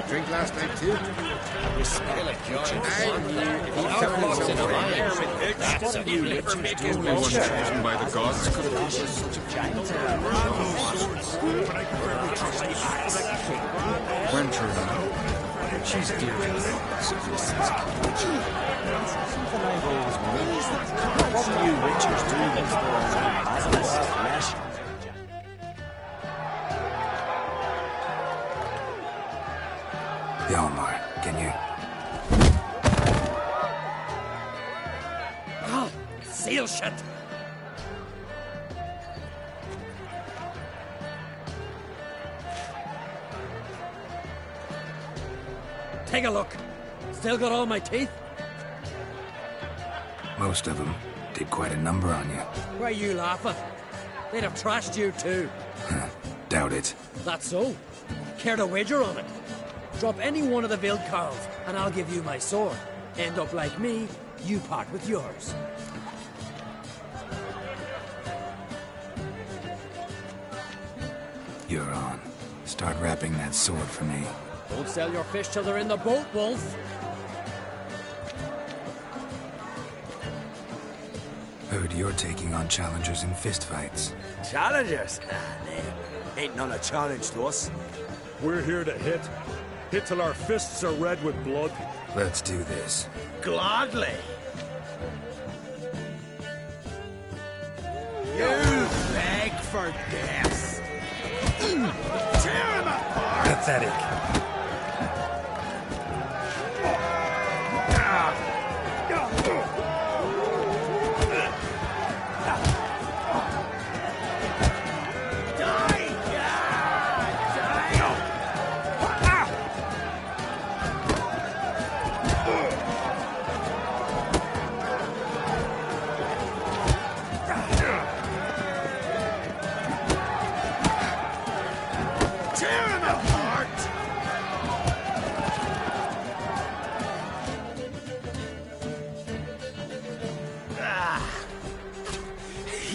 Drink last night too? You smell it, What do you witchers do? No one chosen by the gods could have such a giant Winter now. She's dear to the Something I've always wondered. What do you witchers do once there are no basilisks, leshens, or giants? Hjalmar, can you... Ah, seal shut! Take a look. Still got all my teeth? Most of them did quite a number on you. Why you laughing? They'd have trashed you too. Doubt it. That's so. Care to wager on it? Drop any one of the Vilcards, and I'll give you my sword. End up like me, you part with yours. You're on. Start wrapping that sword for me. Don't sell your fish till they're in the boat, Wolf. Heard you're taking on challengers in fistfights. Challengers? Nah, nah. Ain't none a challenge to us. We're here to hit. Hit till our fists are red with blood. Let's do this. Gladly. You beg for death. Tear him apart! Pathetic.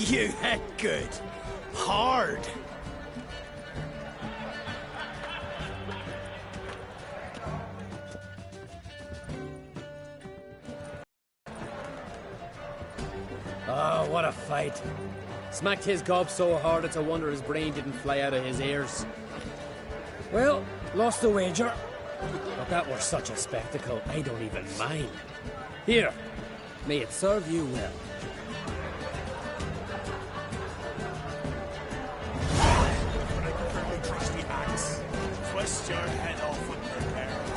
You hit good. Hard. Oh, what a fight. Smacked his gob so hard it's a wonder his brain didn't fly out of his ears. Well, lost the wager. But that was such a spectacle, I don't even mind. Here, may it serve you well. Trusty axe. Twist your head off with your bare hands.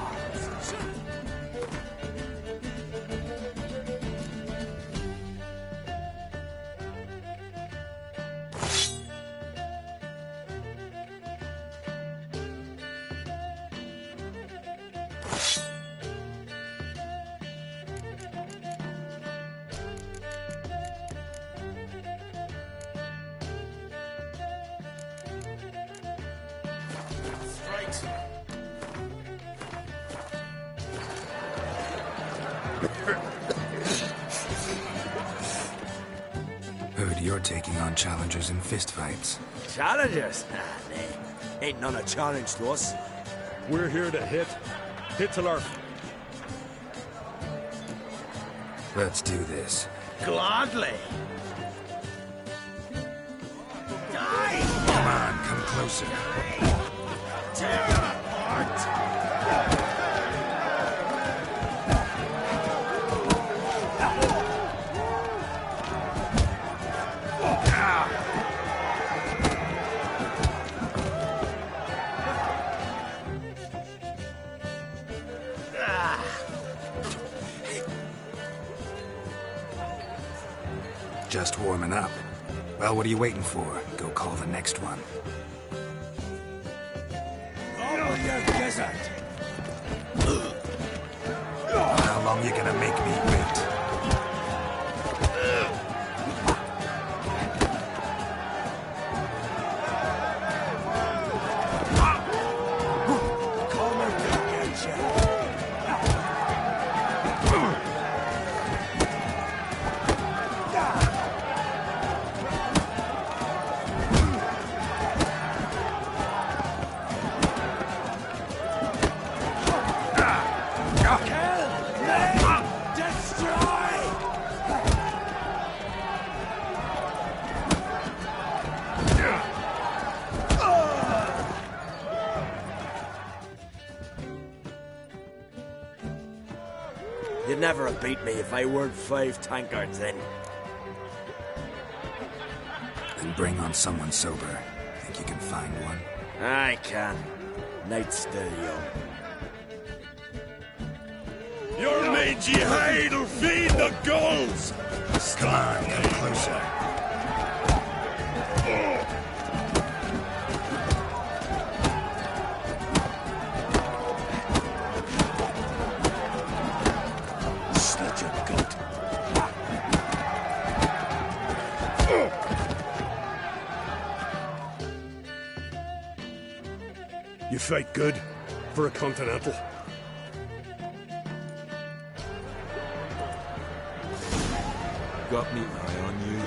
Heard you're taking on challengers in fistfights. Challengers? Nah, nah. Ain't none a challenge to us. We're here to hit. Hit till our... Let's do this. Gladly. Die! Come on, come closer. Tear him apart! Just warming up. Well, what are you waiting for? Go call the next one. Oh, you gizzard! How long you gonna make me wait? You'd never have beat me if I weren't 5 tankards in. Then bring on someone sober. Think you can find one? I can. Night's still young. Your mangy hide'll feed the gulls! Come on, come closer. Slit your goat. You fight good for a continental. Got me eye on you.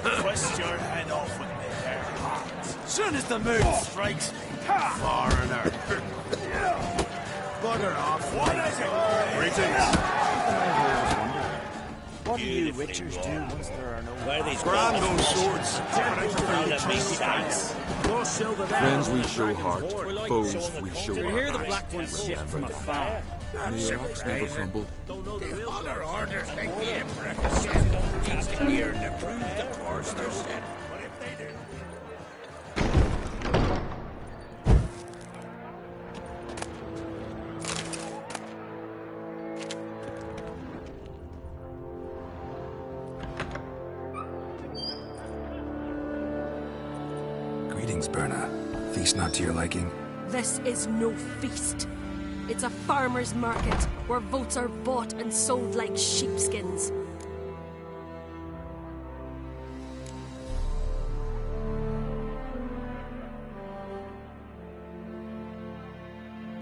Twist your head off with me bare hands. Soon as the moon strikes me, foreigner. Bugger off. What is it? Greetings. What do you witchers do once there are no... Where these grand those swords. Friends we show heart, foes we show You our hear the eyes. black ones shift from afar. May our ox never crumble. The other orders think the Emperor has sent needs to hear and approve the course they're set. But if they do... Greetings, Berna. Feast not to your liking? This is no feast. It's a farmer's market where votes are bought and sold like sheepskins.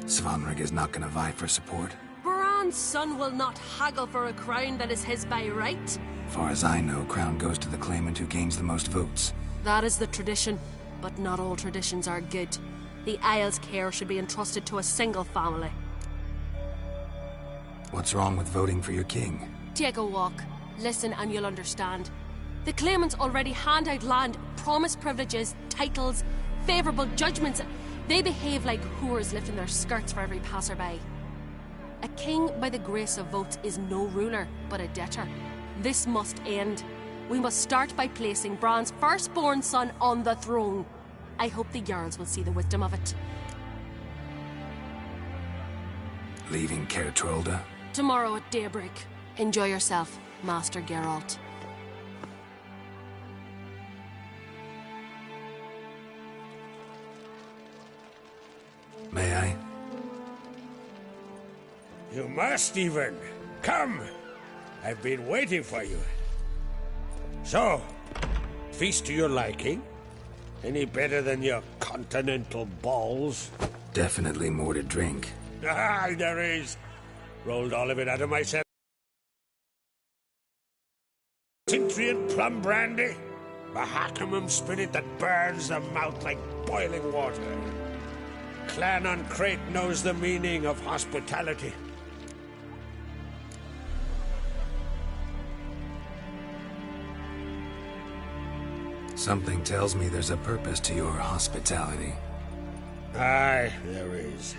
Svanrig is not gonna vie for support. Baran's son will not haggle for a crown that is his by right. Far as I know, crown goes to the claimant who gains the most votes. That is the tradition, but not all traditions are good. The Isle's care should be entrusted to a single family. What's wrong with voting for your king? Take a walk, listen and you'll understand. The claimants already hand out land, promise privileges, titles, favourable judgments. They behave like whores lifting their skirts for every passerby. A king by the grace of votes is no ruler, but a debtor. This must end. We must start by placing Bran's firstborn son on the throne. I hope the Jarls will see the wisdom of it. Leaving Caer Trolda? Tomorrow at daybreak. Enjoy yourself, Master Geralt. May I? You must even. Come. I've been waiting for you. So, feast to your liking? Any better than your continental balls? Definitely more to drink. Ah, there is. Rolled all of it out of myself. Tintrian plum brandy. Mahakimum spirit that burns the mouth like boiling water. Clan on Crate knows the meaning of hospitality. Something tells me there's a purpose to your hospitality. Aye, there is.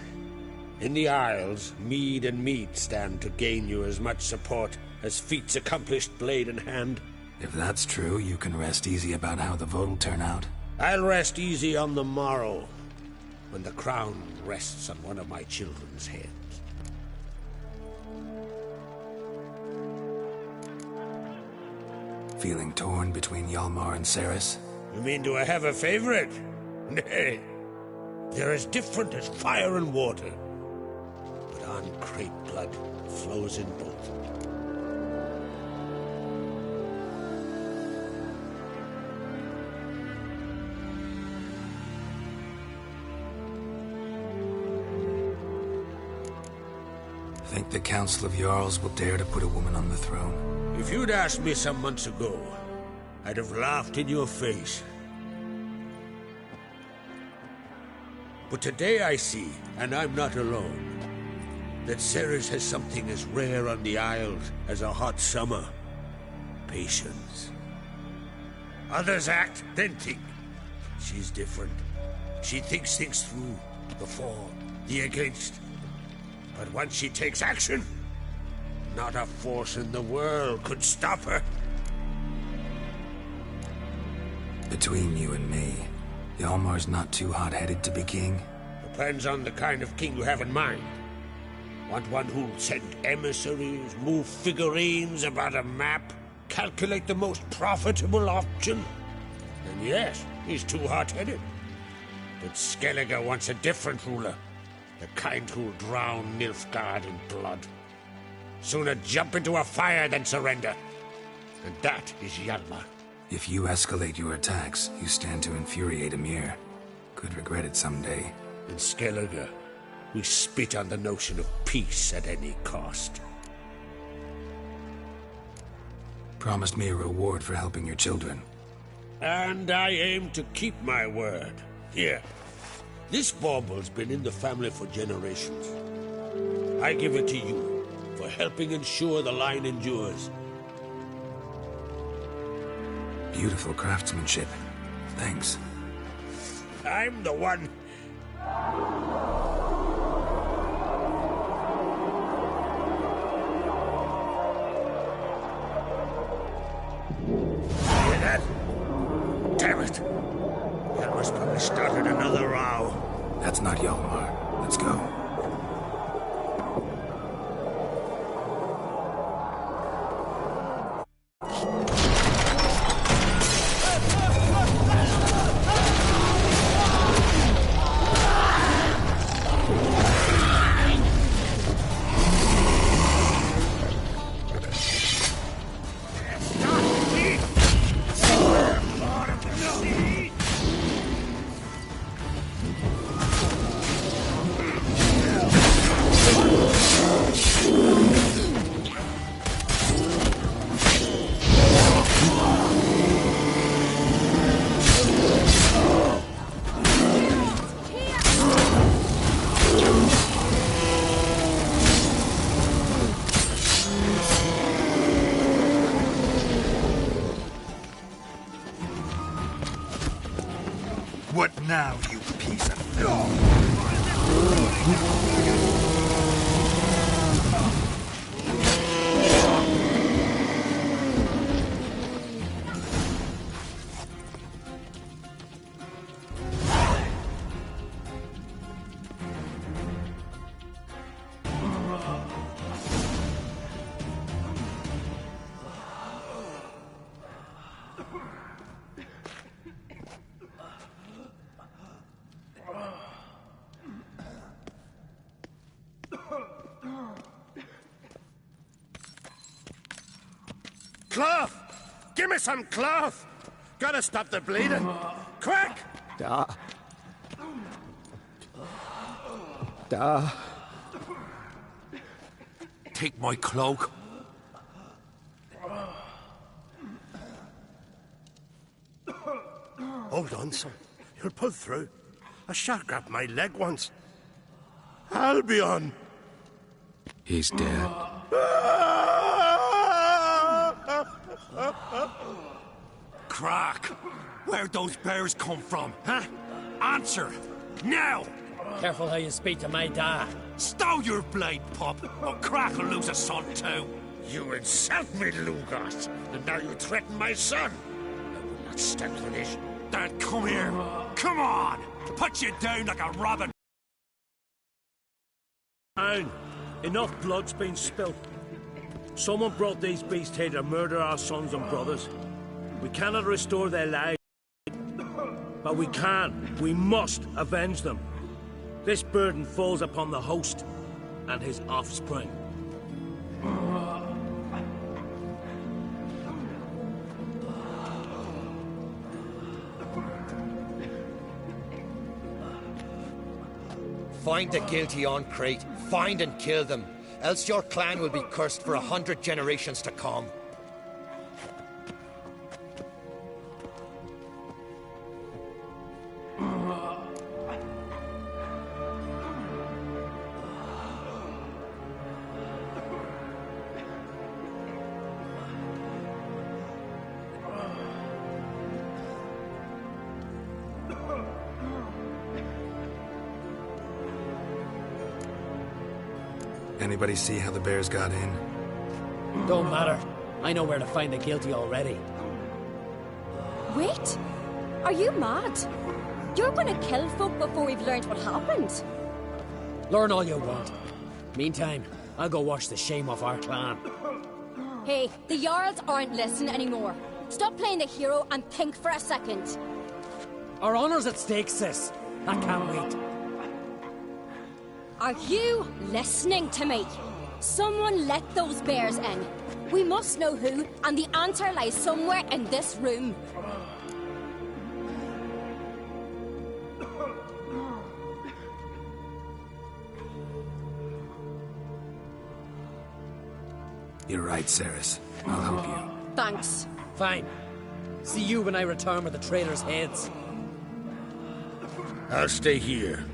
In the Isles, mead and meat stand to gain you as much support as feats accomplished blade in hand. If that's true, you can rest easy about how the vote will turn out. I'll rest easy on the morrow, when the crown rests on one of my children's heads. Feeling torn between Hjalmar and Cerys? You mean do I have a favorite? Nay. They're as different as fire and water. But on Crate blood flows in both. Think the Council of Jarls will dare to put a woman on the throne? If you'd asked me some months ago, I'd have laughed in your face. But today I see, and I'm not alone, that Cerys has something as rare on the Isles as a hot summer. Patience. Others act, then think. She's different. She thinks things through, the for, the against. But once she takes action, not a force in the world could stop her. Between you and me, Hjalmar's not too hot-headed to be king? Depends on the kind of king you have in mind. Want one who'll send emissaries, move figurines about a map, calculate the most profitable option? Then yes, he's too hot-headed. But Skellige wants a different ruler. The kind who'll drown Nilfgaard in blood. Sooner jump into a fire than surrender. And that is Hjalmar. If you escalate your attacks, you stand to infuriate Emhyr. Could regret it someday. In Skellige, we spit on the notion of peace at any cost. Promised me a reward for helping your children. And I aim to keep my word. Here. This bauble's been in the family for generations. I give it to you for helping ensure the line endures. Beautiful craftsmanship. Thanks. I'm the one. Hear that? Damn it! Elmer's probably started another row. That's not Hjalmar. Let's go. What now, you piece of dog? Cloth! Give me some cloth! Gotta stop the bleeding. Quick! Da. Da. Take my cloak. Hold on, son. You'll pull through. A shark grabbed my leg once. Albion! He's dead. Crack! Where'd those bears come from, huh? Answer! Now! Careful how you speak to my dad. Stow your blade, pup, or Crack will lose a son too. You insult me, Lugos, and now you threaten my son. I will not stand for this. Dad, come here. Come on! Put you down like a rabbit. Down. Enough blood's been spilt. Someone brought these beasts here to murder our sons and brothers. We cannot restore their lives, but we can, we must avenge them. This burden falls upon the host and his offspring. Find the guilty on Crate. Find and kill them. Else your clan will be cursed for 100 generations to come. Anybody see how the bears got in? Don't matter. I know where to find the guilty already. Wait! Are you mad? You're gonna kill folk before we've learned what happened. Learn all you want. Meantime, I'll go wash the shame off our clan. Hey, the Jarls aren't listening anymore. Stop playing the hero and think for a second. Our honor's at stake, sis. I can't wait. Are you listening to me? Someone let those bears in. We must know who, and the answer lies somewhere in this room. You're right, Cerys. I'll help you. Thanks. Fine. See you when I return with the traitors' heads. I'll stay here.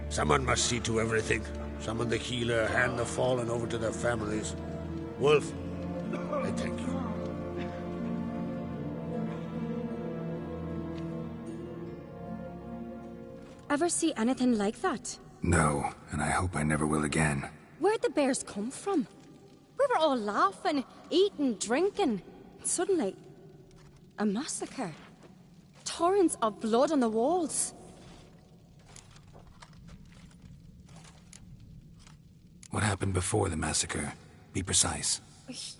Someone must see to everything. Summon the healer, hand the fallen over to their families. Wolf, I thank you. Ever see anything like that? No, and I hope I never will again. Where'd the bears come from? We were all laughing, eating, drinking. Suddenly, a massacre. Torrents of blood on the walls. What happened before the massacre? Be precise.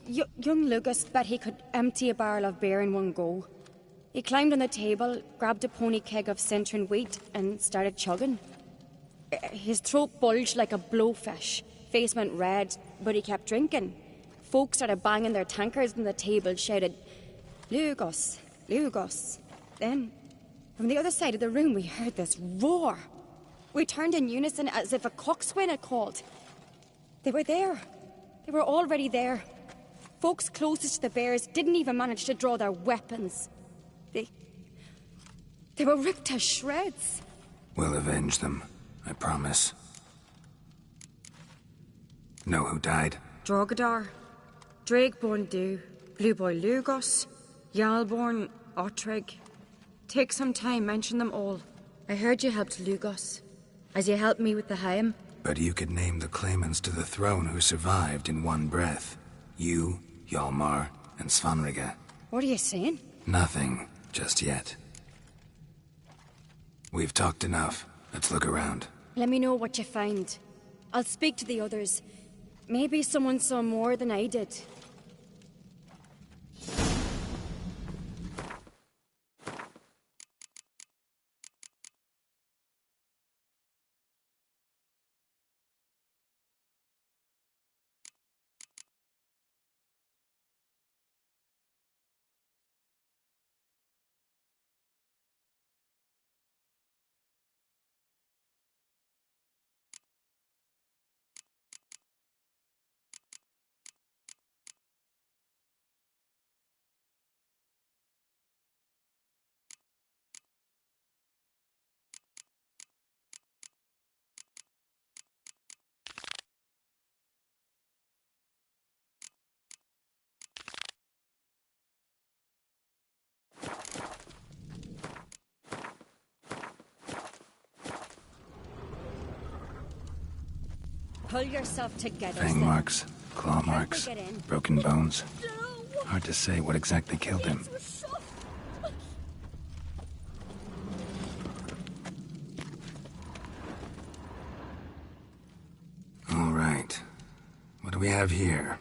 Young Lucas bet he could empty a barrel of beer in one go. He climbed on the table, grabbed a pony keg of Centron wheat, and started chugging. His throat bulged like a blowfish. Face went red, but he kept drinking. Folks started banging their tankards on the table, shouted, "Lugos, Lugos." Then, from the other side of the room, we heard this roar. We turned in unison as if a coxswain had called. They were there. They were already there. Folks closest to the bears didn't even manage to draw their weapons. They were ripped to shreds. We'll avenge them, I promise. Know who died? Drogadar, Drakeborn Du, Blue Boy Lugos, Yalborn, Ottrig. Take some time, mention them all. I heard you helped Lugos, as you helped me with the Haim. But you could name the claimants to the throne who survived in one breath. You, Hjalmar, and Svanrige. What are you saying? Nothing, just yet. We've talked enough. Let's look around. Let me know what you find. I'll speak to the others. Maybe someone saw more than I did. Pull yourself together. Fang marks, claw marks, broken bones. Hard to say what exactly killed him. All right. What do we have here?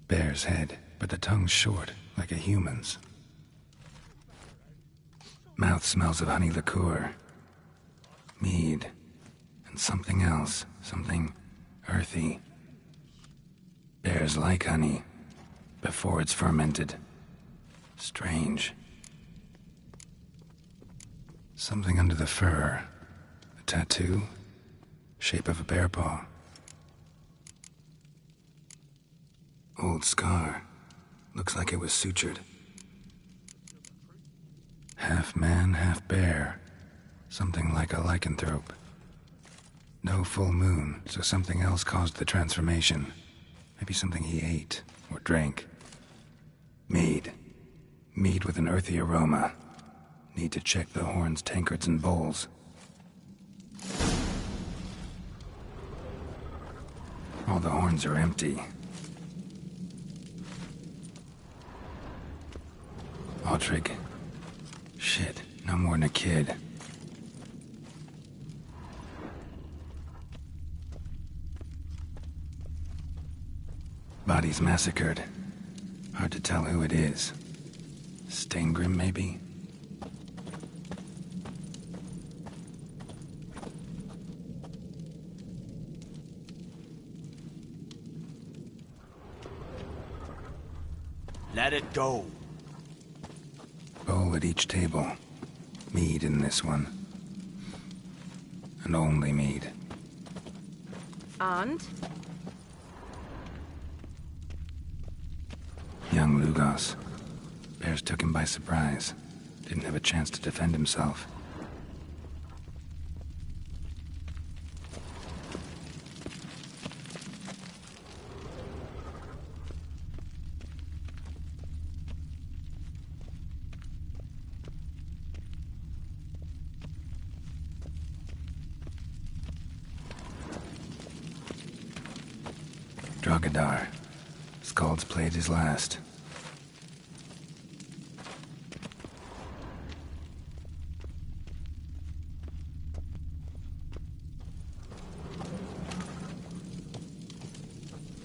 Bear's head, but the tongue's short, like a human's. Mouth smells of honey liqueur. Mead. And something else. Something earthy. Bears like honey. Before it's fermented. Strange. Something under the fur. A tattoo. Shape of a bear paw. Old scar. Looks like it was sutured. Half man, half bear. Something like a lycanthrope. No full moon, so something else caused the transformation. Maybe something he ate or drank. Mead. Mead with an earthy aroma. Need to check the horns, tankards, and bowls. All the horns are empty. Ottrig. Shit, no more than a kid. Bodies massacred. Hard to tell who it is. Steingrim, maybe? Let it go. Bowl at each table. Mead in this one. And only mead. And? Young Lugos. Bears took him by surprise. Didn't have a chance to defend himself. Drogadar. Skald's played his last.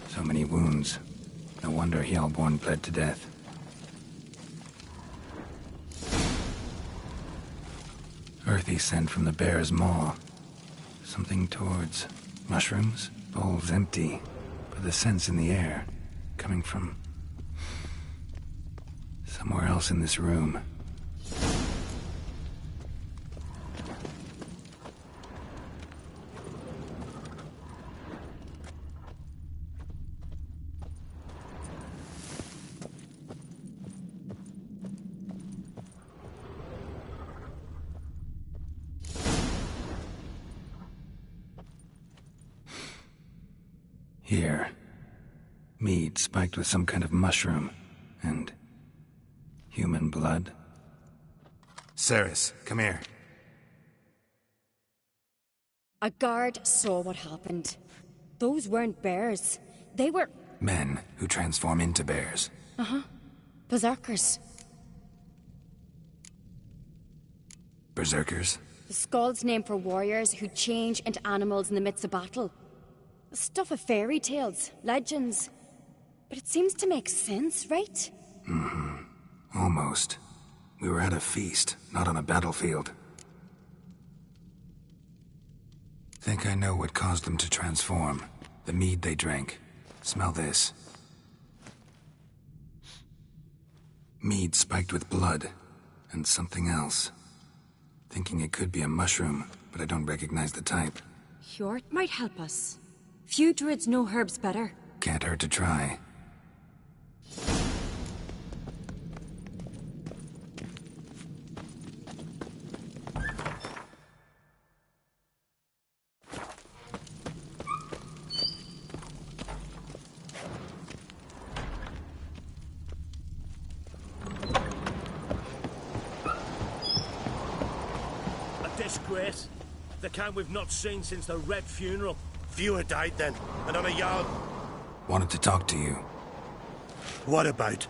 So many wounds. No wonder Hjalborn bled to death. Earthy scent from the bear's maw. Something towards mushrooms? Bowl's empty. But the scent's in the air, coming from somewhere else in this room. Here. Mead spiked with some kind of mushroom. And human blood. Cerys, come here. A guard saw what happened. Those weren't bears. They were... Men who transform into bears. Uh-huh. Berserkers. Berserkers? The Skald's name for warriors who change into animals in the midst of battle. Stuff of fairy tales, legends. But it seems to make sense, right? Mm-hmm. Almost. We were at a feast, not on a battlefield. Think I know what caused them to transform. The mead they drank. Smell this. Mead spiked with blood. And something else. Thinking it could be a mushroom, but I don't recognize the type. Hjort might help us. Few druids know herbs better. Can't hurt to try. A disgrace. The kind we've not seen since the Red Funeral. Few had died then, and on a Jarl. Wanted to talk to you. What about?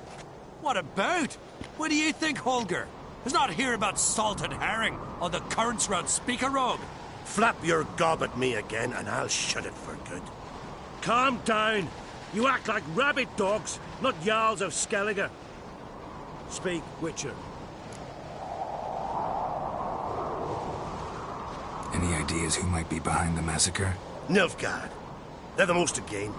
What about? What do you think, Holger? Is not here about salted herring or the currents round Speaker Road. Flap your gob at me again, and I'll shut it for good. Calm down. You act like rabid dogs, not Jarls of Skellige. Speak, Witcher. Any ideas who might be behind the massacre? Nilfgaard. They're the most to gain.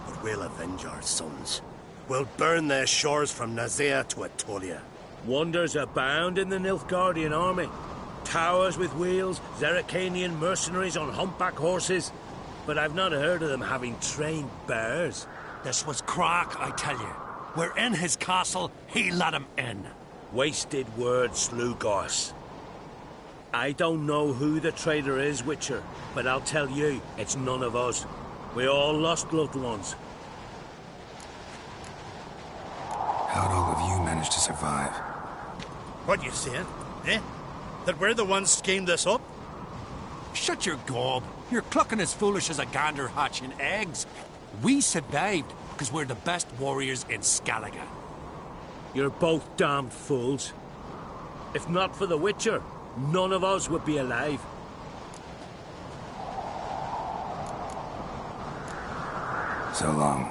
But we'll avenge our sons. We'll burn their shores from Nazea to Atolia. Wonders abound in the Nilfgaardian army. Towers with wheels, Zerrikanian mercenaries on humpback horses. But I've not heard of them having trained bears. This was Crach, I tell you. We're in his castle, he let him in. Wasted words, Slugos. I don't know who the traitor is, Witcher, but I'll tell you, it's none of us. We all lost loved ones. How'd all of you manage to survive? What you saying? Eh? That we're the ones schemed this up? Shut your gob. You're clucking as foolish as a gander hatching eggs. We survived because we're the best warriors in Skellige. You're both damned fools. If not for the Witcher, none of us would be alive. So long.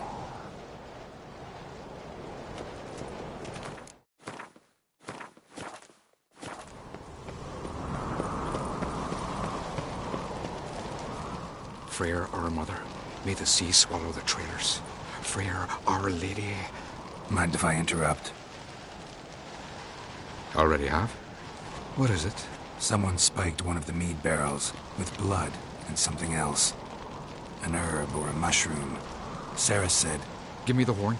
Freyr, our mother, may the sea swallow the traitors. Freyr, our lady. Mind if I interrupt? Already have? What is it? Someone spiked one of the mead barrels with blood and something else. An herb or a mushroom. Sarah said... Give me the horn.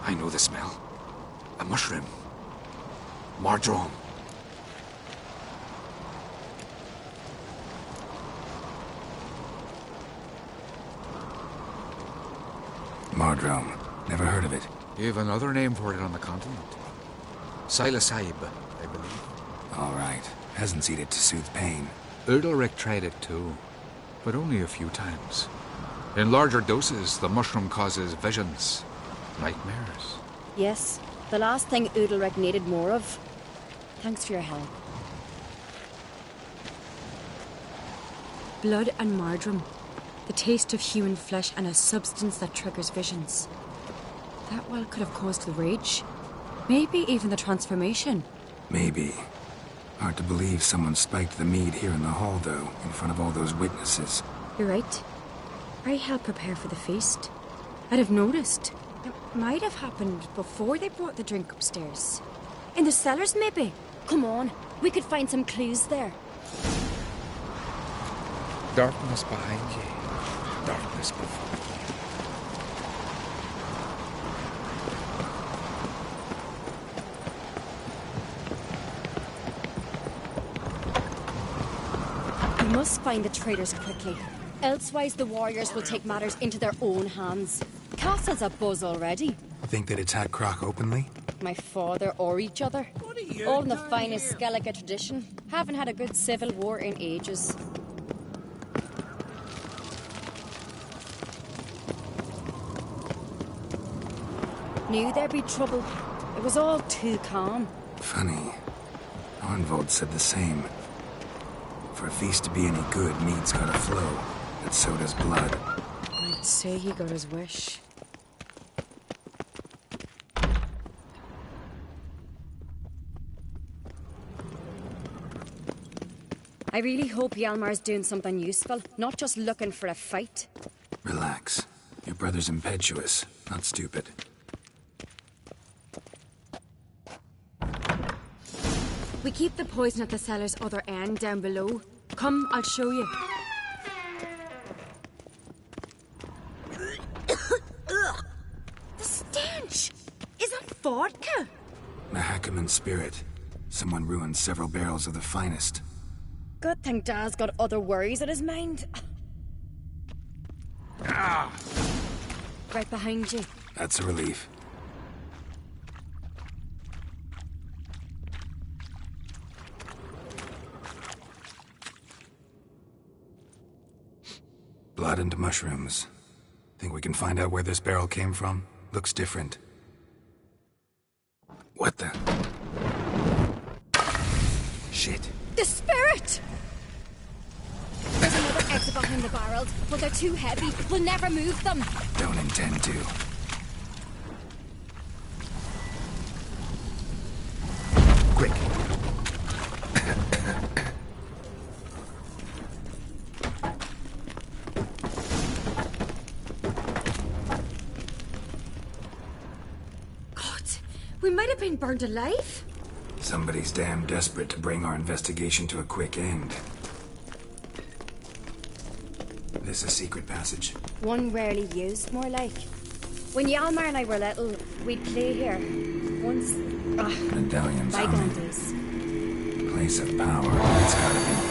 I know the smell. A mushroom. Mardrome. Mardrome. Never heard of it. You've another name for it on the continent. Psilocybe, I believe. All right. Hasn't eaten it to soothe pain. Udalric tried it too, but only a few times. In larger doses, the mushroom causes visions, nightmares. Yes, the last thing Udalric needed more of. Thanks for your help. Blood and Mardrome. The taste of human flesh and a substance that triggers visions. That well could have caused the rage. Maybe even the transformation. Maybe. Hard to believe someone spiked the mead here in the hall, though, in front of all those witnesses. You're right. I helped prepare for the feast. I'd have noticed. It might have happened before they brought the drink upstairs. In the cellars, maybe? Come on, we could find some clues there. Darkness behind you. Darkness before you. We must find the traitors quickly. Elsewise, the warriors will take matters into their own hands. Castle's a buzz already. Think they'd attack Croc openly? My father or each other. All in the finest Skellige tradition. Haven't had a good civil war in ages. Knew there'd be trouble. It was all too calm. Funny. Arnvold said the same. For a feast to be any good, mead's gotta flow. But so does blood. I'd say he got his wish. I really hope Hjalmar's doing something useful, not just looking for a fight. Relax. Your brother's impetuous, not stupid. We keep the poison at the cellar's other end, down below. Come, I'll show you. The stench! Is that vodka? Mahakaman spirit. Someone ruined several barrels of the finest. Good thing Dad's got other worries on his mind. Ah! Right behind you. That's a relief. Blood and mushrooms. Think we can find out where this barrel came from? Looks different. What the? Shit. The spirit! There's another exit behind the barrels, but they're too heavy. We'll never move them. Don't intend to. Quick. God, we might have been burned alive. Somebody's damn desperate to bring our investigation to a quick end. This a secret passage? One rarely used, more like. When Hjalmar and I were little, we'd play here. Once... Medallions bygone humming. days. Place of power. It's gotta be.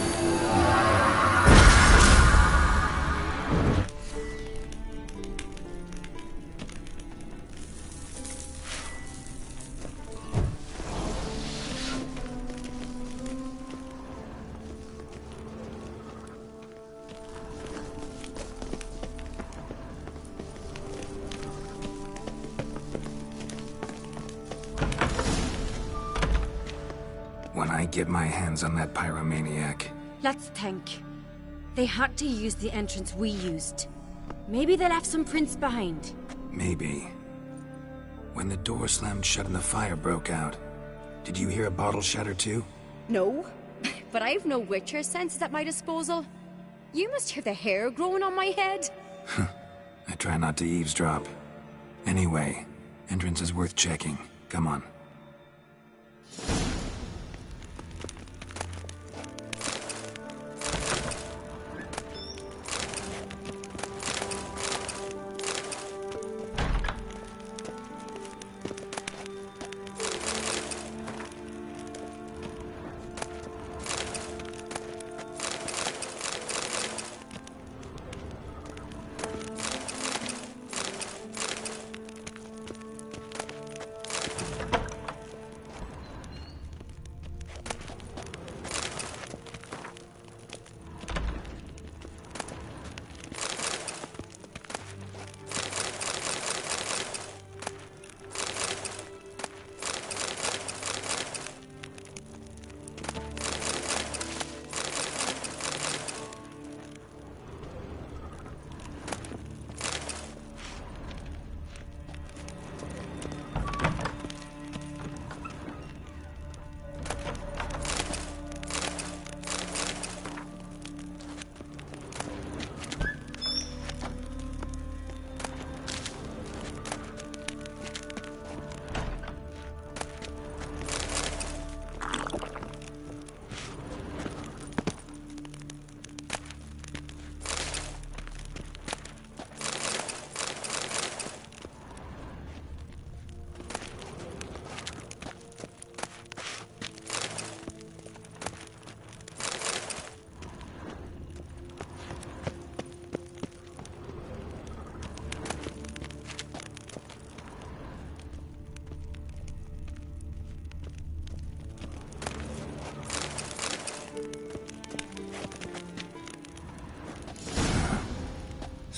When I get my hands on that pyromaniac, Let's think. They had to use the entrance we used. Maybe they left some prints behind. maybe. When the door slammed shut and the fire broke out, did you hear a bottle shatter too? No, but I've no Witcher senses at my disposal. You must hear the hair growing on my head. I try not to eavesdrop. Anyway, entrance is worth checking. Come on.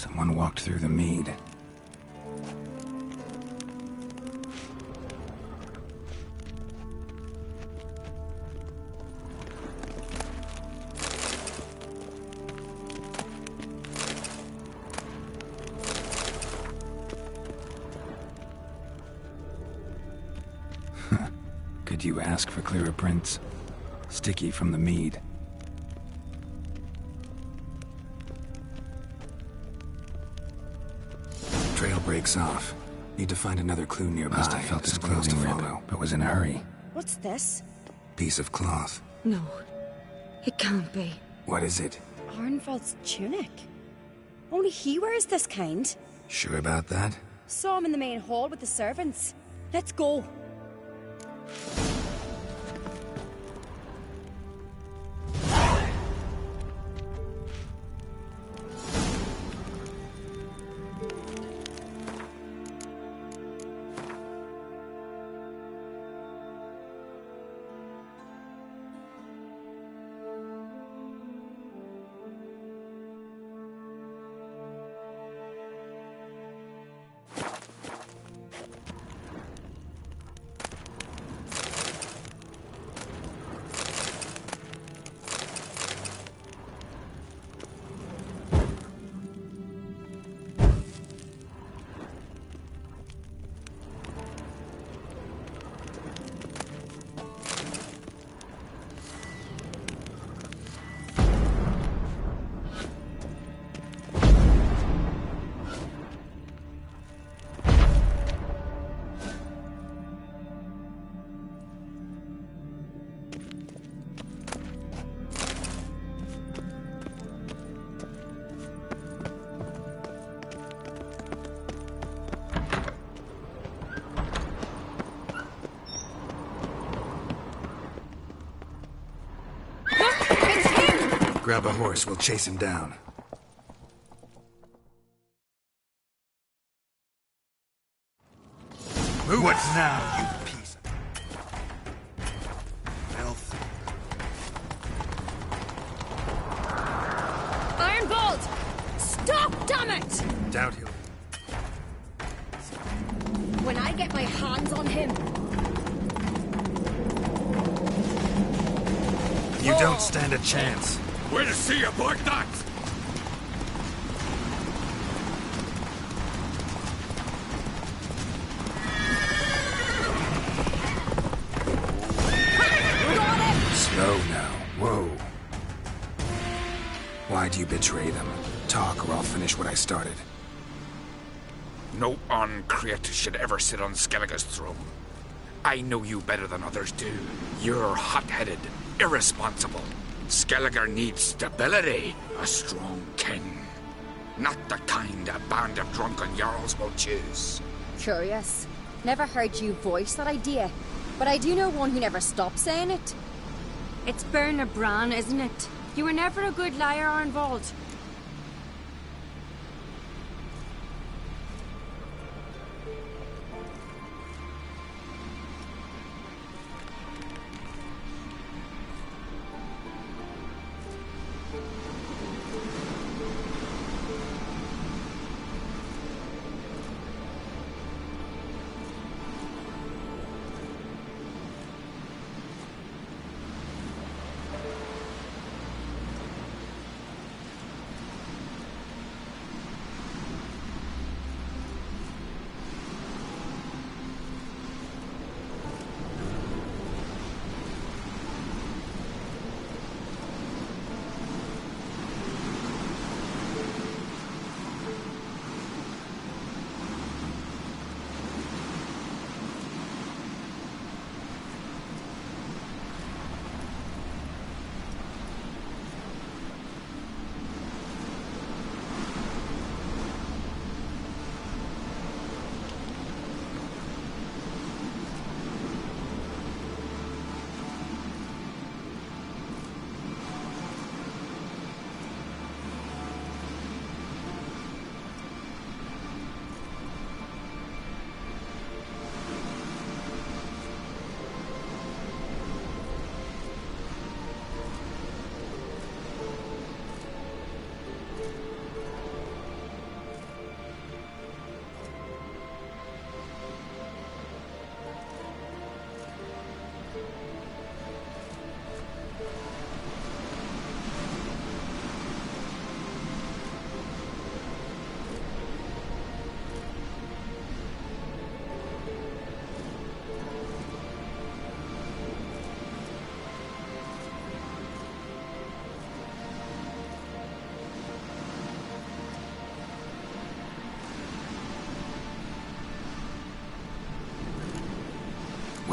Someone walked through the mead. Could you ask for clearer prints? Sticky from the mead. Trail breaks off. Need to find another clue nearby. Must have felt his clothing rip, but was in a hurry. What's this? Piece of cloth. No. It can't be. What is it? Arnvald's tunic. Only he wears this kind. Sure about that? Saw him in the main hall with the servants. Let's go. Grab a horse, we'll chase him down. Move what it. now, you piece of filth? Ironbolt! Stop, damn it! Doubt he'll... When I get my hands on him... You don't stand a chance. Where to see you, boy, that? Slow now. Whoa. Why'd you betray them? Talk or I'll finish what I started. No Ancreit should ever sit on Skellige's throne. I know you better than others do. You're hot-headed, irresponsible. Skellige needs stability, a strong king. Not the kind a band of drunken jarls will choose. Curious. Never heard you voice that idea, but I do know one who never stops saying it. It's Bernard Bran, isn't it? You were never a good liar, Arnvald.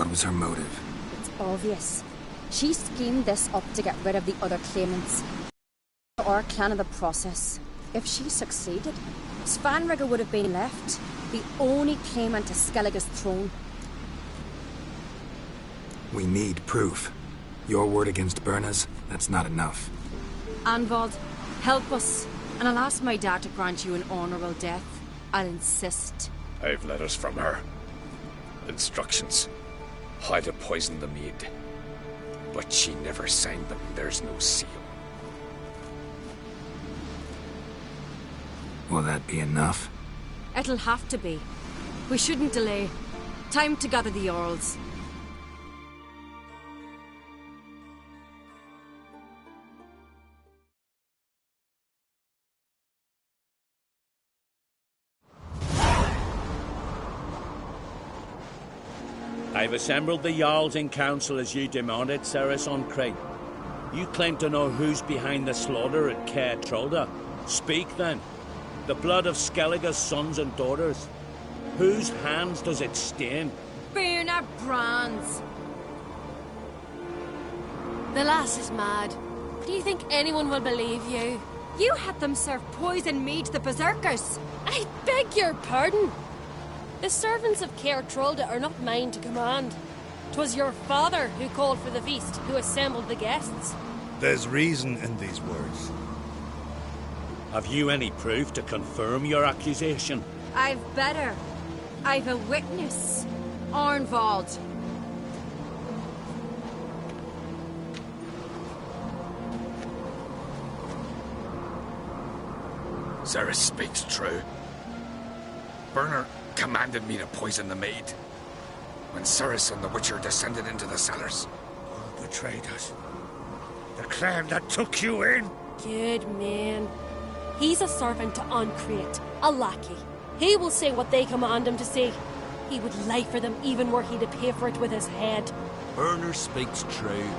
What was her motive? It's obvious. She schemed this up to get rid of the other claimants. Our clan in the process. If she succeeded, Svanrigger would have been left, the only claimant to Skellige's throne. We need proof. Your word against Birna's, that's not enough. Arnvald, help us, and I'll ask my dad to grant you an honourable death. I'll insist. I've letters from her. Instructions. How to poison the maid. But she never signed them. There's no seal. Will that be enough? It'll have to be. We shouldn't delay. Time to gather the Jarls. I've assembled the Jarls in council as you demanded, Cerys on Crate. You claim to know who's behind the slaughter at Caer Trolda. Speak then. The blood of Skellige's sons and daughters. Whose hands does it stain? Birna Brands. The lass is mad. Do you think anyone will believe you? You had them serve poison mead to the berserkers. I beg your pardon. The servants of Caer Trolda are not mine to command. 'Twas your father who called for the feast, who assembled the guests. There's reason in these words. Have you any proof to confirm your accusation? I've better. I've a witness. Arnvald. Cerys speaks true. Birna commanded me to poison the maid. When Cerys and the Witcher descended into the cellars. Who betrayed us? The clan that took you in? Good man. He's a servant to Ancrate, a lackey. He will say what they command him to say. He would lie for them even were he to pay for it with his head. Birna speaks true.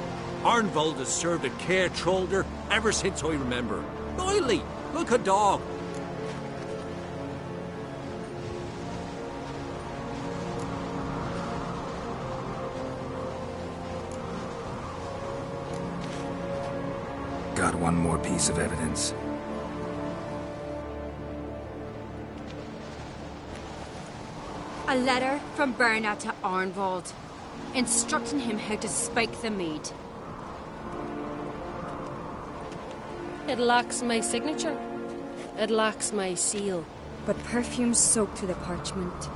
Arnvald has served at Caer Trolda ever since I remember. Oily, like a dog. Got one more piece of evidence. A letter from Birna to Arnvald, instructing him how to spike the mead. It lacks my signature. It lacks my seal. But perfume soaked through the parchment.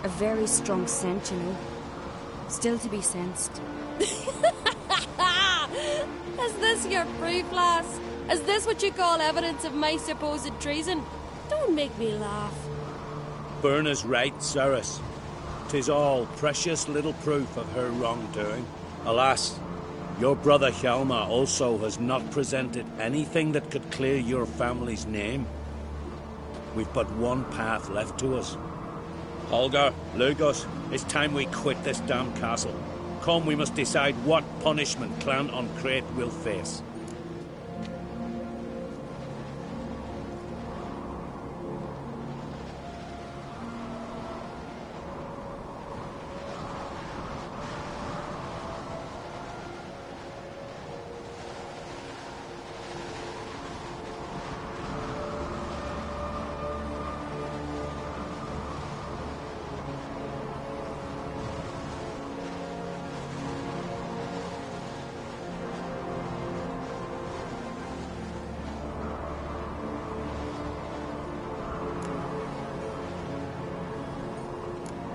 A very strong scent, you know. Still to be sensed. Is this your proof, lass? Is this what you call evidence of my supposed treason? Don't make me laugh. Birna's right, Cerys. 'Tis all precious little proof of her wrongdoing. Alas, your brother Hjalmar also has not presented anything that could clear your family's name. We've but one path left to us. Holger, Lugos, it's time we quit this damn castle. Come, we must decide what punishment Clan Ancrate will face.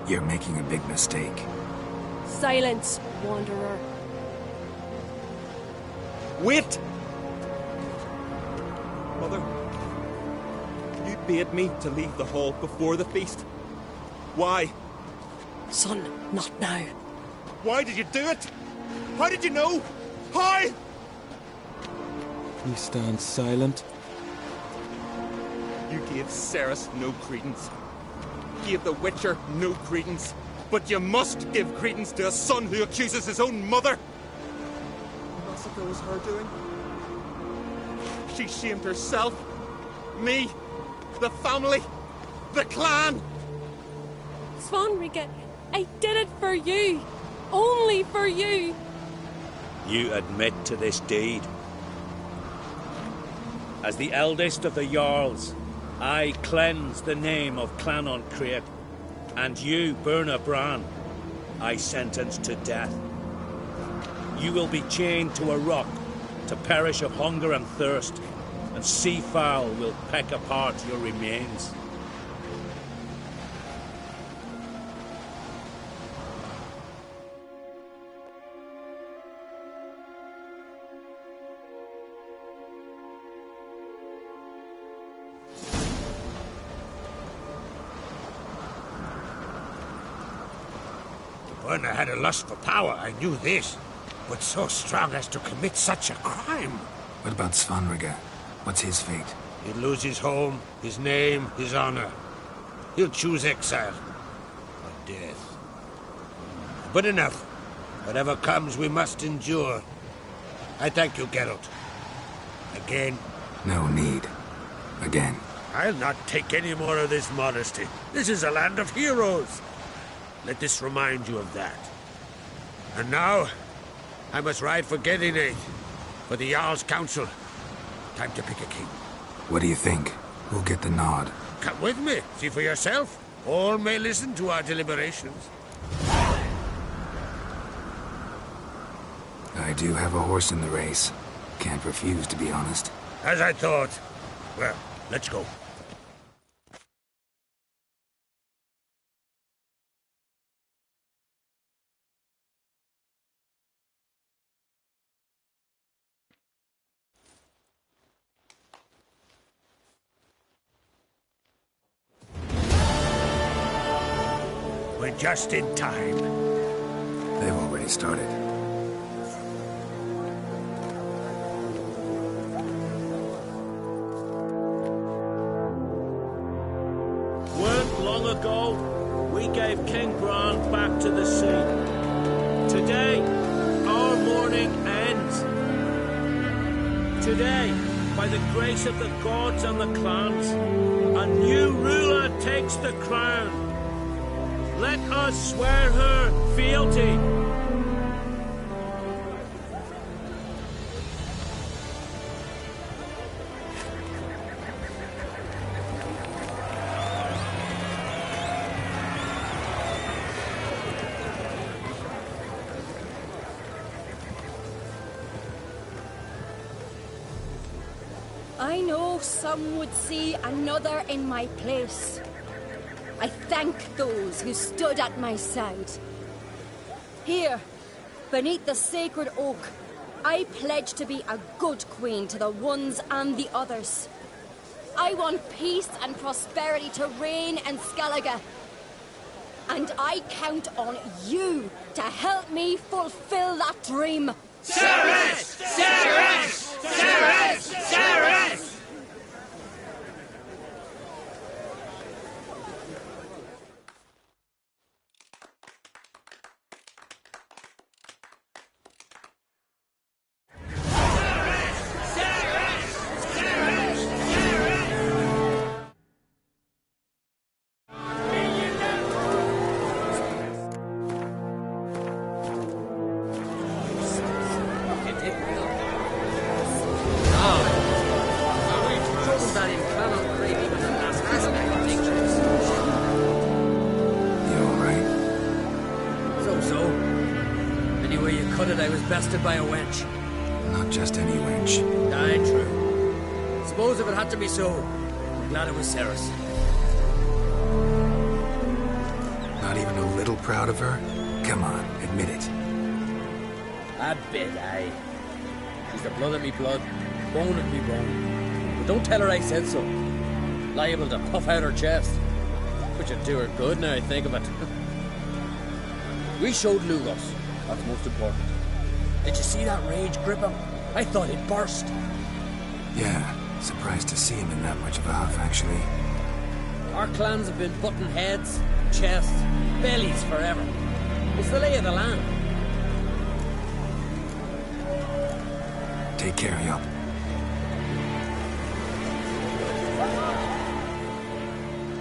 You're making a big mistake. Silence, Wanderer. Wait! Mother, you bade me to leave the hall before the feast. Why? Son, not now. Why did you do it? How did you know? How? You stand silent. You gave Cerys no credence. Gave the Witcher no credence. But you must give credence to a son who accuses his own mother. The massacre was her doing. She shamed herself, me, the family, the clan. Svanrigger, I did it for you. only for you. You admit to this deed. As the eldest of the Jarls, I cleanse the name of Clan on Crete, and you, Burna Bran, I sentence to death. You will be chained to a rock to perish of hunger and thirst, and sea fowl will peck apart your remains. Burna had a lust for power, I knew this. But so strong as to commit such a crime. What about Svanrige? What's his fate? He'll lose his home, his name, his honor. He'll choose exile. Or death. But enough. Whatever comes, we must endure. I thank you, Geralt. Again. No need. Again. I'll not take any more of this modesty. This is a land of heroes. Let this remind you of that. And now, I must ride for Gedinate, for the Jarl's Council. Time to pick a king. What do you think? Who'll get the nod? Come with me, see for yourself. All may listen to our deliberations. I do have a horse in the race. Can't refuse, to be honest. As I thought. Well, let's go. We're just in time. They've already started. Weren't long ago, we gave King Bran back to the sea. Today, our mourning ends. Today, by the grace of the gods and the clans, a new ruler takes the crown. Let us swear her fealty. I know some would see another in my place. I thank those who stood at my side. Here, beneath the sacred oak, I pledge to be a good queen to the ones and the others. I want peace and prosperity to reign in Skellige. And I count on you to help me fulfill that dream. Cerys! Cerys! Cerys! Cerys! Bested by a wench. Not just any wench. Aye, true. Suppose if it had to be so, I'm glad it was Cerys. Not even a little proud of her? Come on, admit it. A bit, aye. She's the blood of me blood, bone of me bone. But don't tell her I said so. Liable to puff out her chest. Which would do her good now I think of it. We showed Lugos. That's most important. Did you see that rage grip him? I thought he'd burst. Yeah, surprised to see him in that much of a huff, actually. Our clans have been butting heads, chests, bellies forever. It's the lay of the land. Take care, Yup.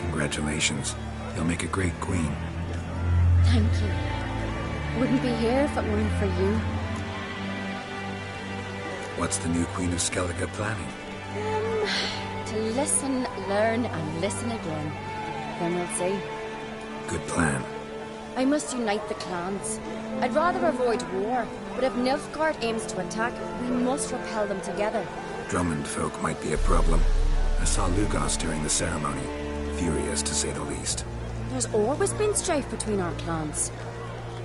Congratulations. You'll make a great queen. Thank you. Wouldn't be here if it weren't for you. What's the new Queen of Skellige planning? To listen, learn, and listen again. Then we'll see. Good plan. I must unite the clans. I'd rather avoid war, but if Nilfgaard aims to attack, we must repel them together. Drummond folk might be a problem. I saw Lugos during the ceremony. Furious, to say the least. There's always been strife between our clans.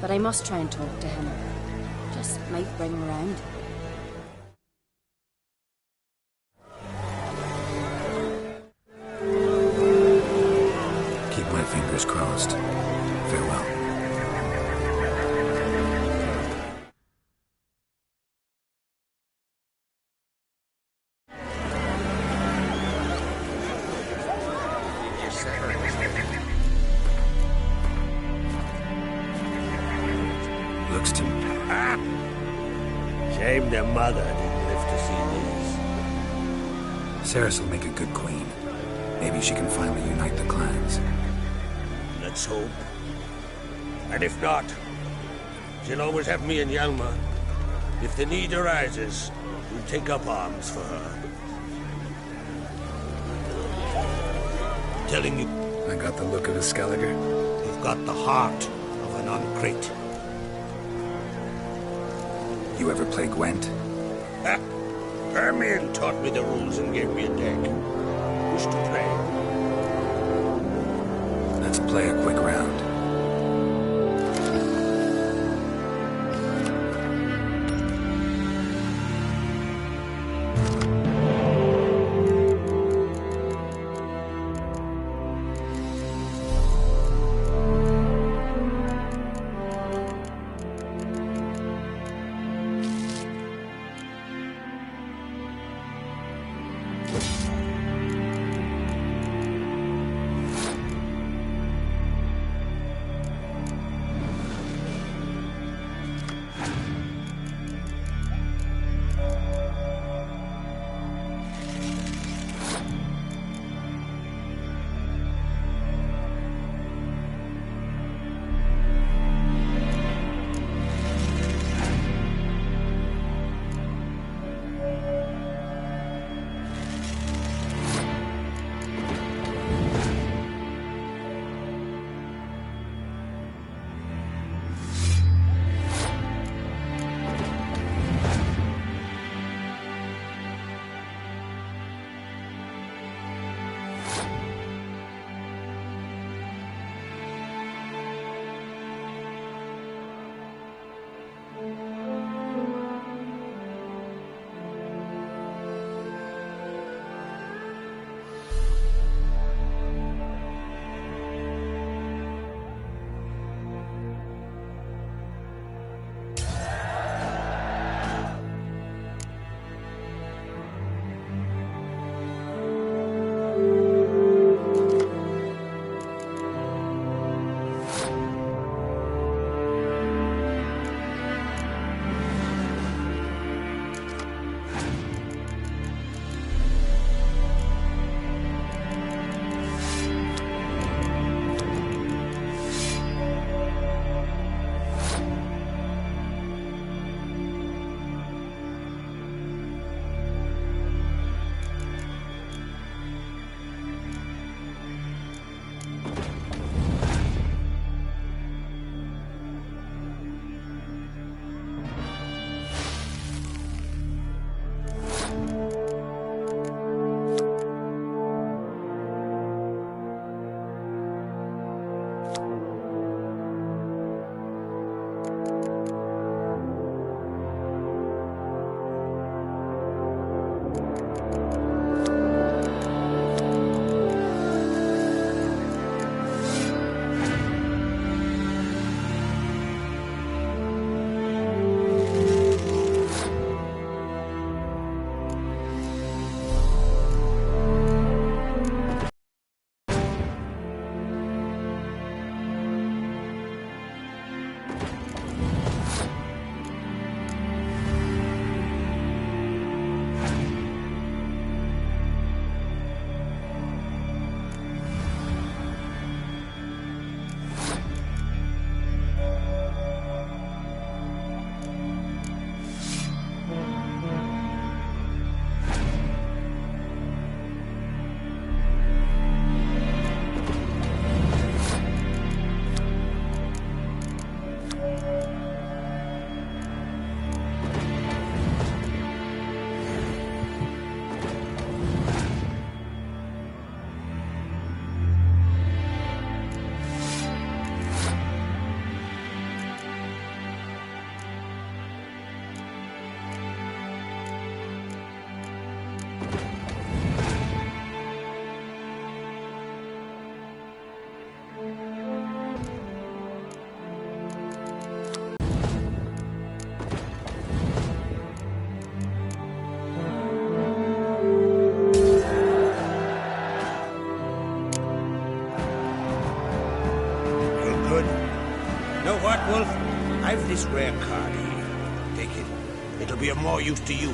But I must try and talk to him. Just might bring him around. Keep my fingers crossed. Farewell. Looks to me. Shame their mother didn't live to see this. Cerys will make a good queen. Maybe she can finally unite the clans. Let's hope. And if not, she'll always have me and Hjalmar. If the need arises, we'll take up arms for her. I'm telling you. I got the look of a Skelliger. You've got the heart of an Uncrate. You ever play Gwent? Hermione taught me the rules and gave me a deck. Wish to play. Let's play a quick round. I've this rare card here. Take it. It'll be of more use to you.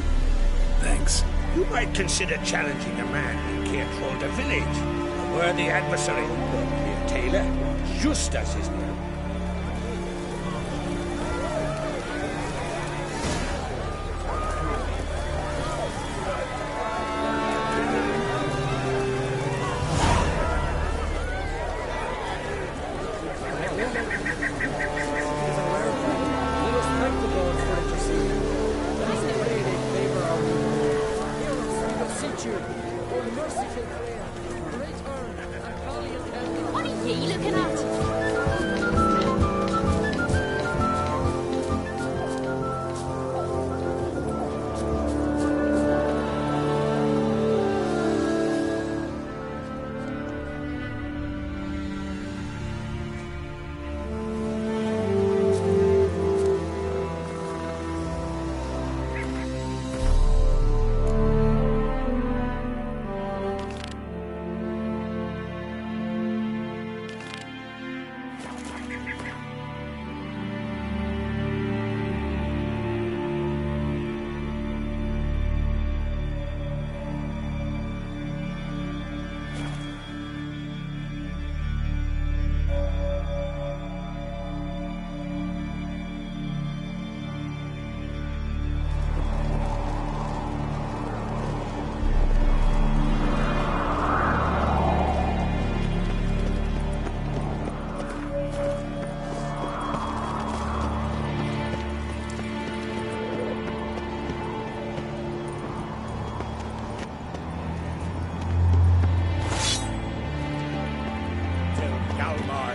Thanks. You might consider challenging a man who controlled a village. A worthy adversary. Liv Taylor, just as his name. What are ye looking at?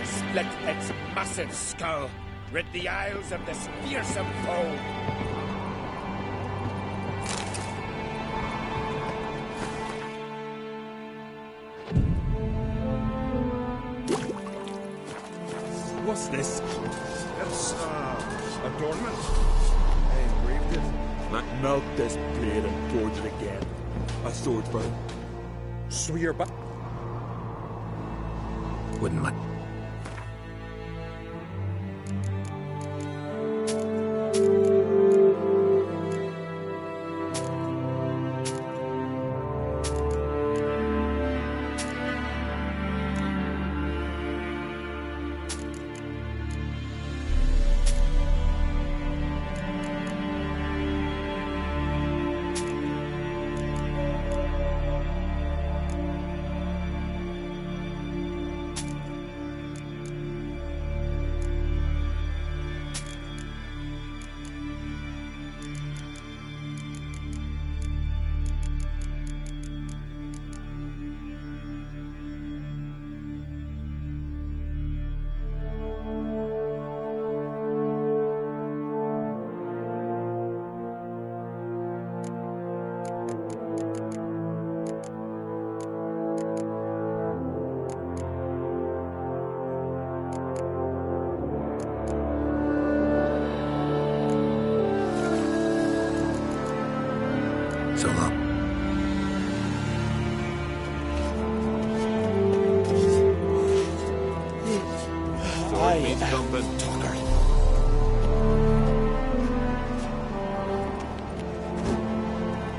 Split its massive skull, rid the Isles of this fearsome foe. What's this? It's, adornment. I engraved it. Melt this blade and forge it again. A sword burn. Swear by... Wouldn't let... So long. I am Tucker.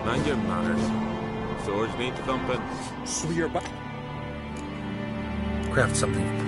Mind your manners. Swords need thumping. Swear by... Craft something.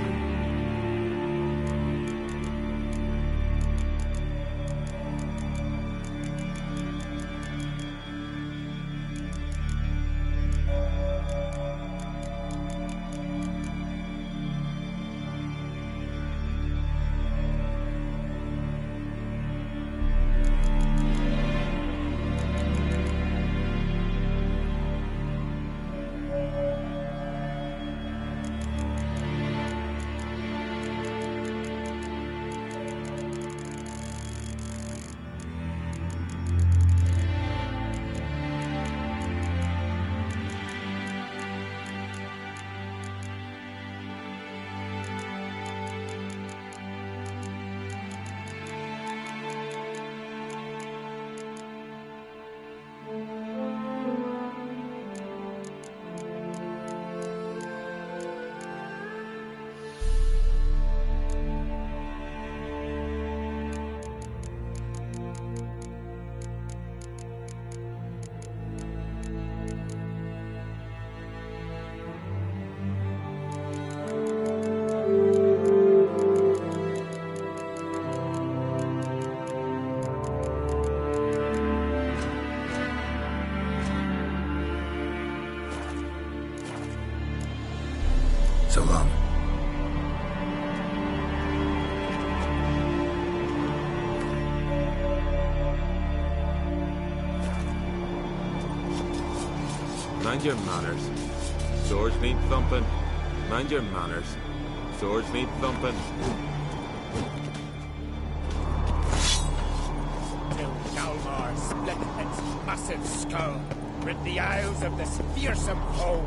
So long. Mind your manners. Swords need thumping. Mind your manners. Swords need thumping. Till Galmar split its massive skull, rid the isles of this fearsome foe.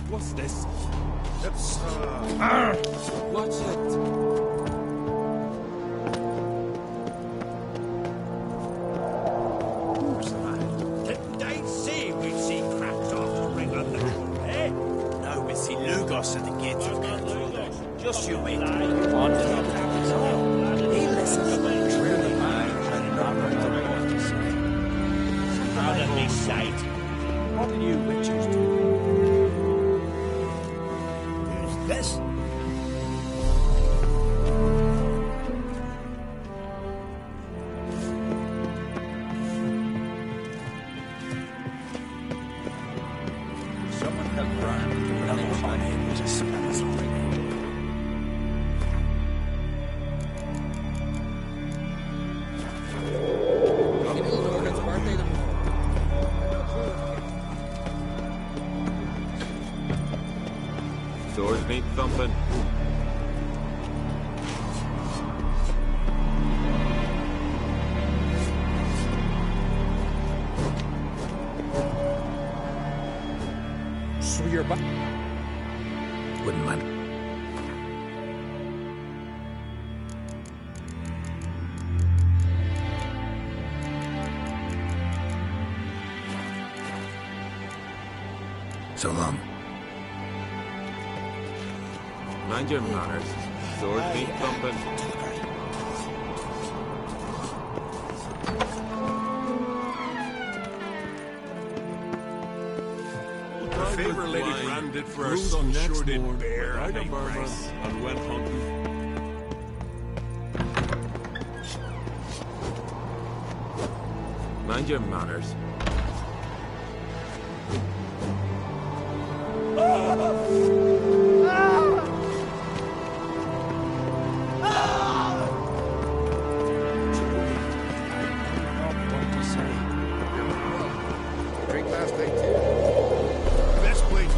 What's this? It's, Watch it. Didn't I say we'd see cracks off to bring on the crew, eh? Now we see Lugos at the gates of Control. Just you wait. On to the He listens to my truly mind and not what to say. Out of me sight. What do you witchers do? Who's this? Someone help Brian. Nothing was my name was a spell. Swords need thumping. So you're back. Wouldn't mind. So long. Mind your manners. Swords need thumping. Our favourite Lady Brand did for our son sure did bear a high price and went hunting. Mind your manners. Drink last night too. Best place.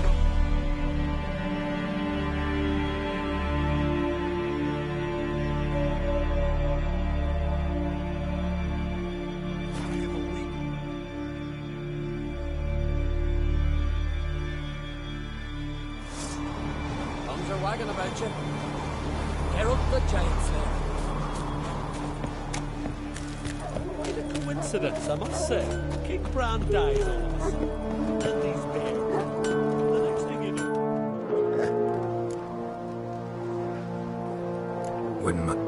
Tongues are wagging about you. Geralt the Giant Slayer. Quite a coincidence, I must say. King Bran dies on us. And these bears. The next thing you know. Wouldn't mind.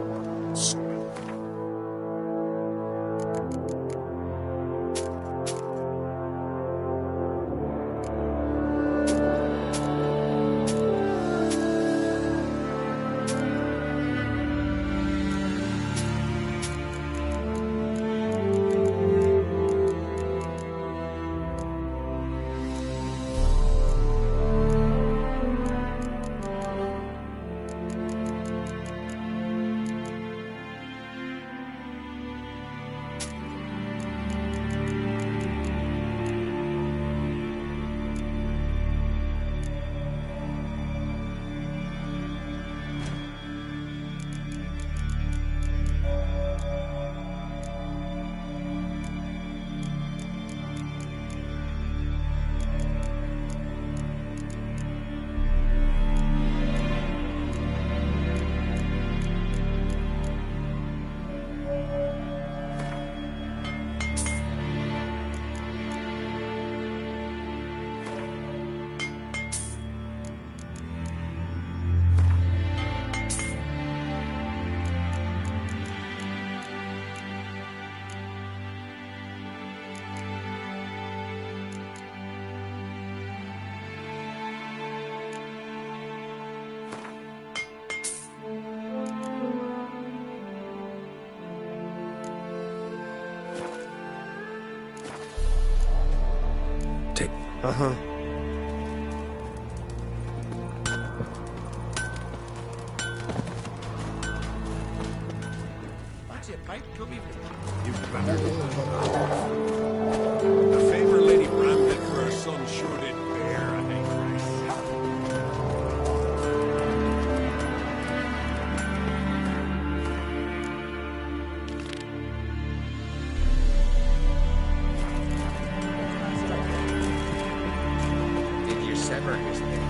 Uh-huh. Fancy a pint? Come evening. The favor Lady Bram did for her son sure did bear a hate. Did you sever his head?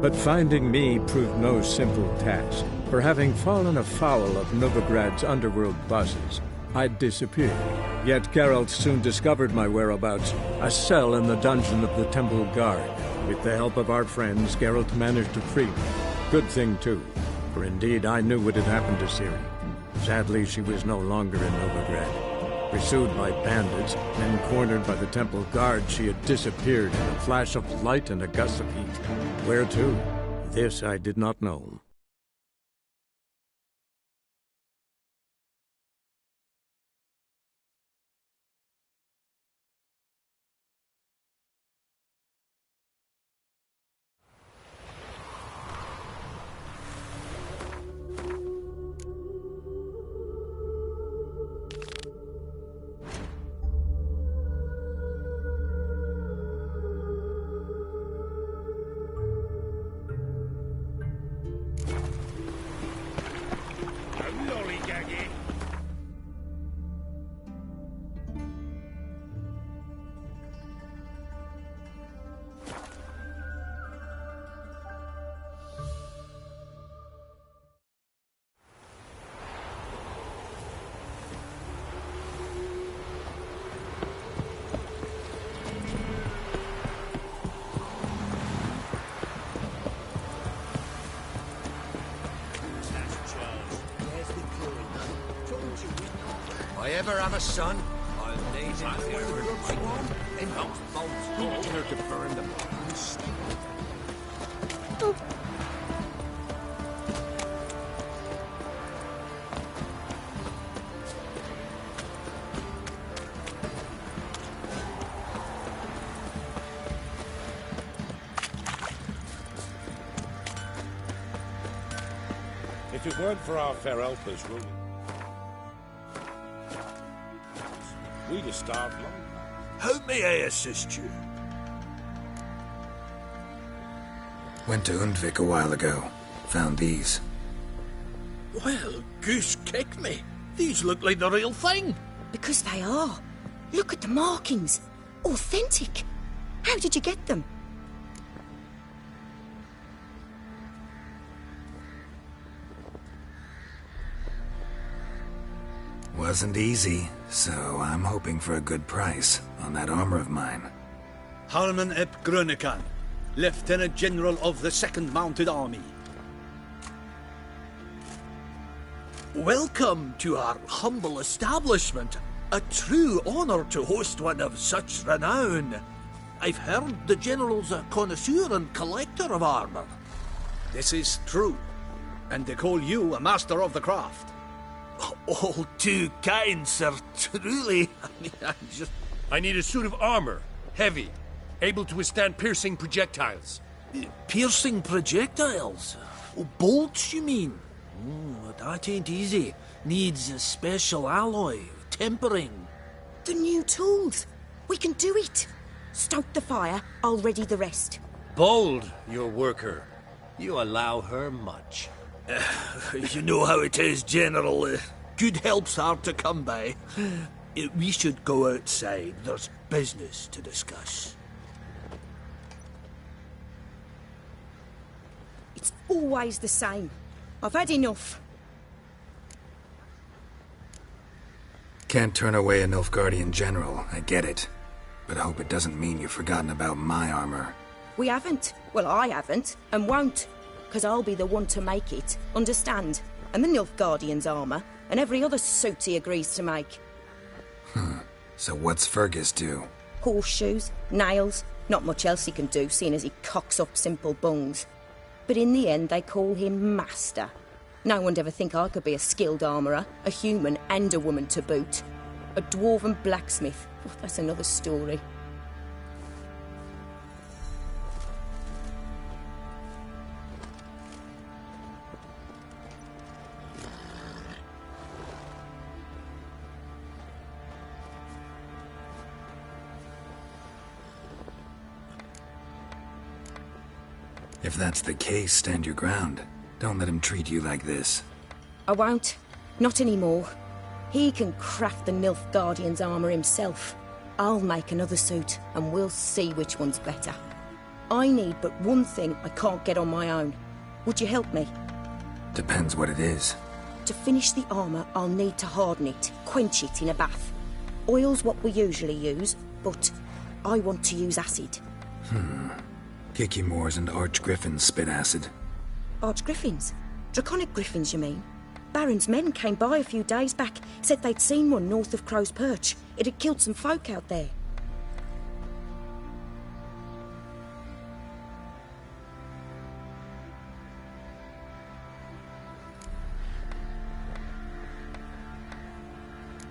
But finding me proved no simple task, for having fallen afoul of Novigrad's underworld bosses, I'd disappeared. Yet Geralt soon discovered my whereabouts, a cell in the dungeon of the Temple Guard. With the help of our friends, Geralt managed to free me. Good thing, too, for indeed I knew what had happened to Ciri. Sadly, she was no longer in Novigrad. Pursued by bandits, then cornered by the Temple Guard, she had disappeared in a flash of light and a gust of heat. Where to? This I did not know. If I ever have a son, I'll name him Theodore. In most boats, order to burn them. If it weren't for our fair helpers ruling, we'd have starved long. How may I assist you? Went to Undvik a while ago. Found these. Well, goose kick me. These look like the real thing. Because they are. Look at the markings. Authentic. How did you get them? Wasn't easy, so I'm hoping for a good price on that armor of mine. Harman ep Grönekan, Lieutenant General of the 2nd Mounted Army. Welcome to our humble establishment. A true honor to host one of such renown. I've heard the General's a connoisseur and collector of armor. This is true, and they call you a master of the craft. All too kind, sir. Truly. I need a suit of armor. Heavy. Able to withstand piercing projectiles. Piercing projectiles? Oh, bolts, you mean? That ain't easy. Needs a special alloy. Tempering. The new tools. We can do it. Stoke the fire. I'll ready the rest. Bold, your worker. You allow her much. You know how it is, General. Good help's hard to come by. We should go outside. There's business to discuss. It's always the same. I've had enough. Can't turn away a Nilfgaardian general, I get it. but hope it doesn't mean you've forgotten about my armor. We haven't. Well, I haven't, and won't. Because I'll be the one to make it, understand? And the Nilfgaardian's armor, and every other suit he agrees to make. So what's Fergus do? Horseshoes, nails, not much else he can do, seeing as he cocks up simple bungs. But in the end, they call him Master. No one'd ever think I could be a skilled armourer, a human and a woman to boot. A dwarven blacksmith. Oh, that's another story. If that's the case, stand your ground. Don't let him treat you like this. I won't. Not anymore. He can craft the Nilfgaardian's armour himself. I'll make another suit, and we'll see which one's better. I need but one thing I can't get on my own. Would you help me? Depends what it is. To finish the armour, I'll need to harden it, quench it in a bath. Oil's what we usually use, but I want to use acid. Kikimoors and Archgriffins spit acid. Archgriffins? Draconic griffins, you mean? Baron's men came by a few days back, said they'd seen one north of Crow's Perch. It had killed some folk out there.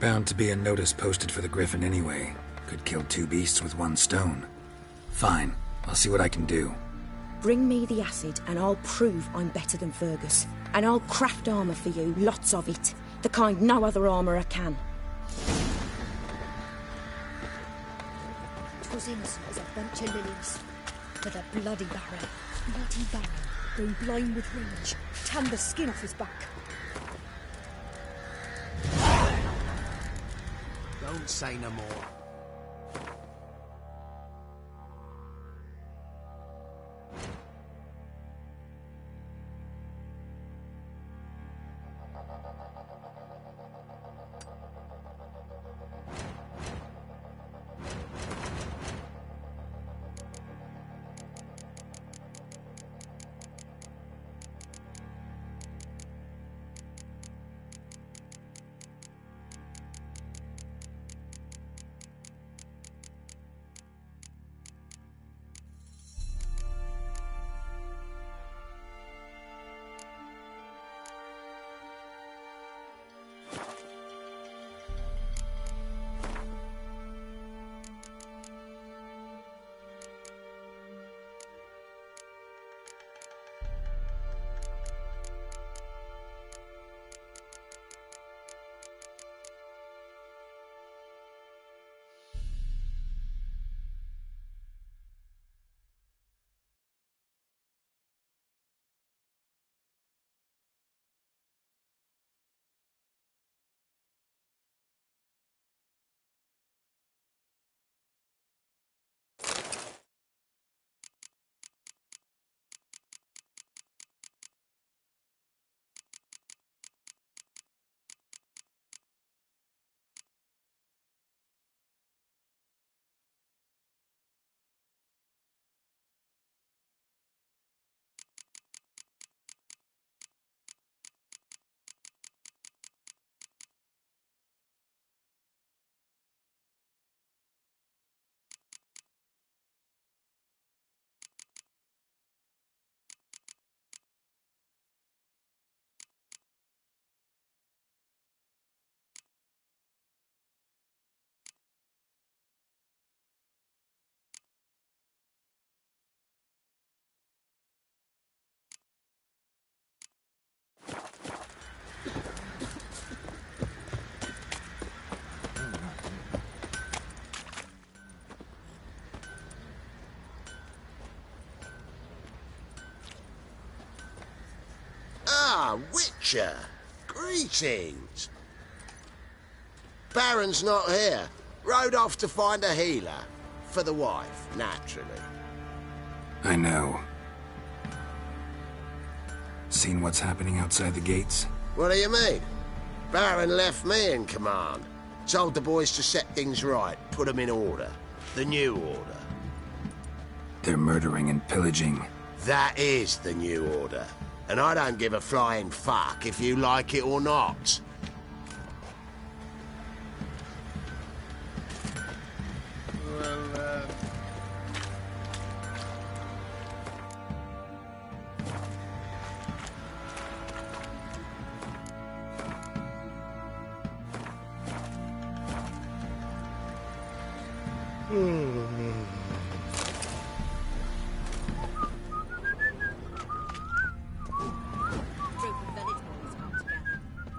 Bound to be a notice posted for the Griffin anyway. Could kill two beasts with one stone. Fine, I'll see what I can do. Bring me the acid and I'll prove I'm better than Fergus. And I'll craft armour for you, lots of it. The kind no other armourer can. 'Twas innocent as a bunch of lilies. But the bloody Baron, grown blind with rage, tanned the skin off his back. Don't say no more. Witcher! Greetings! Baron's not here. Rode off to find a healer. For the wife, naturally. I know. Seen what's happening outside the gates? What do you mean? Baron left me in command. Told the boys to set things right, put them in order. the New Order. They're murdering and pillaging. That is the New Order. And I don't give a flying fuck if you like it or not.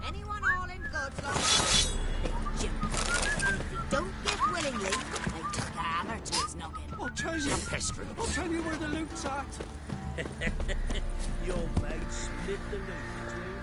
Anyone all in goods like they jump. And if they don't give willingly, they take a hammer to his noggin. I'll tell you. Stop pestering. I'll tell you where the loot's at. Your mate split the loot between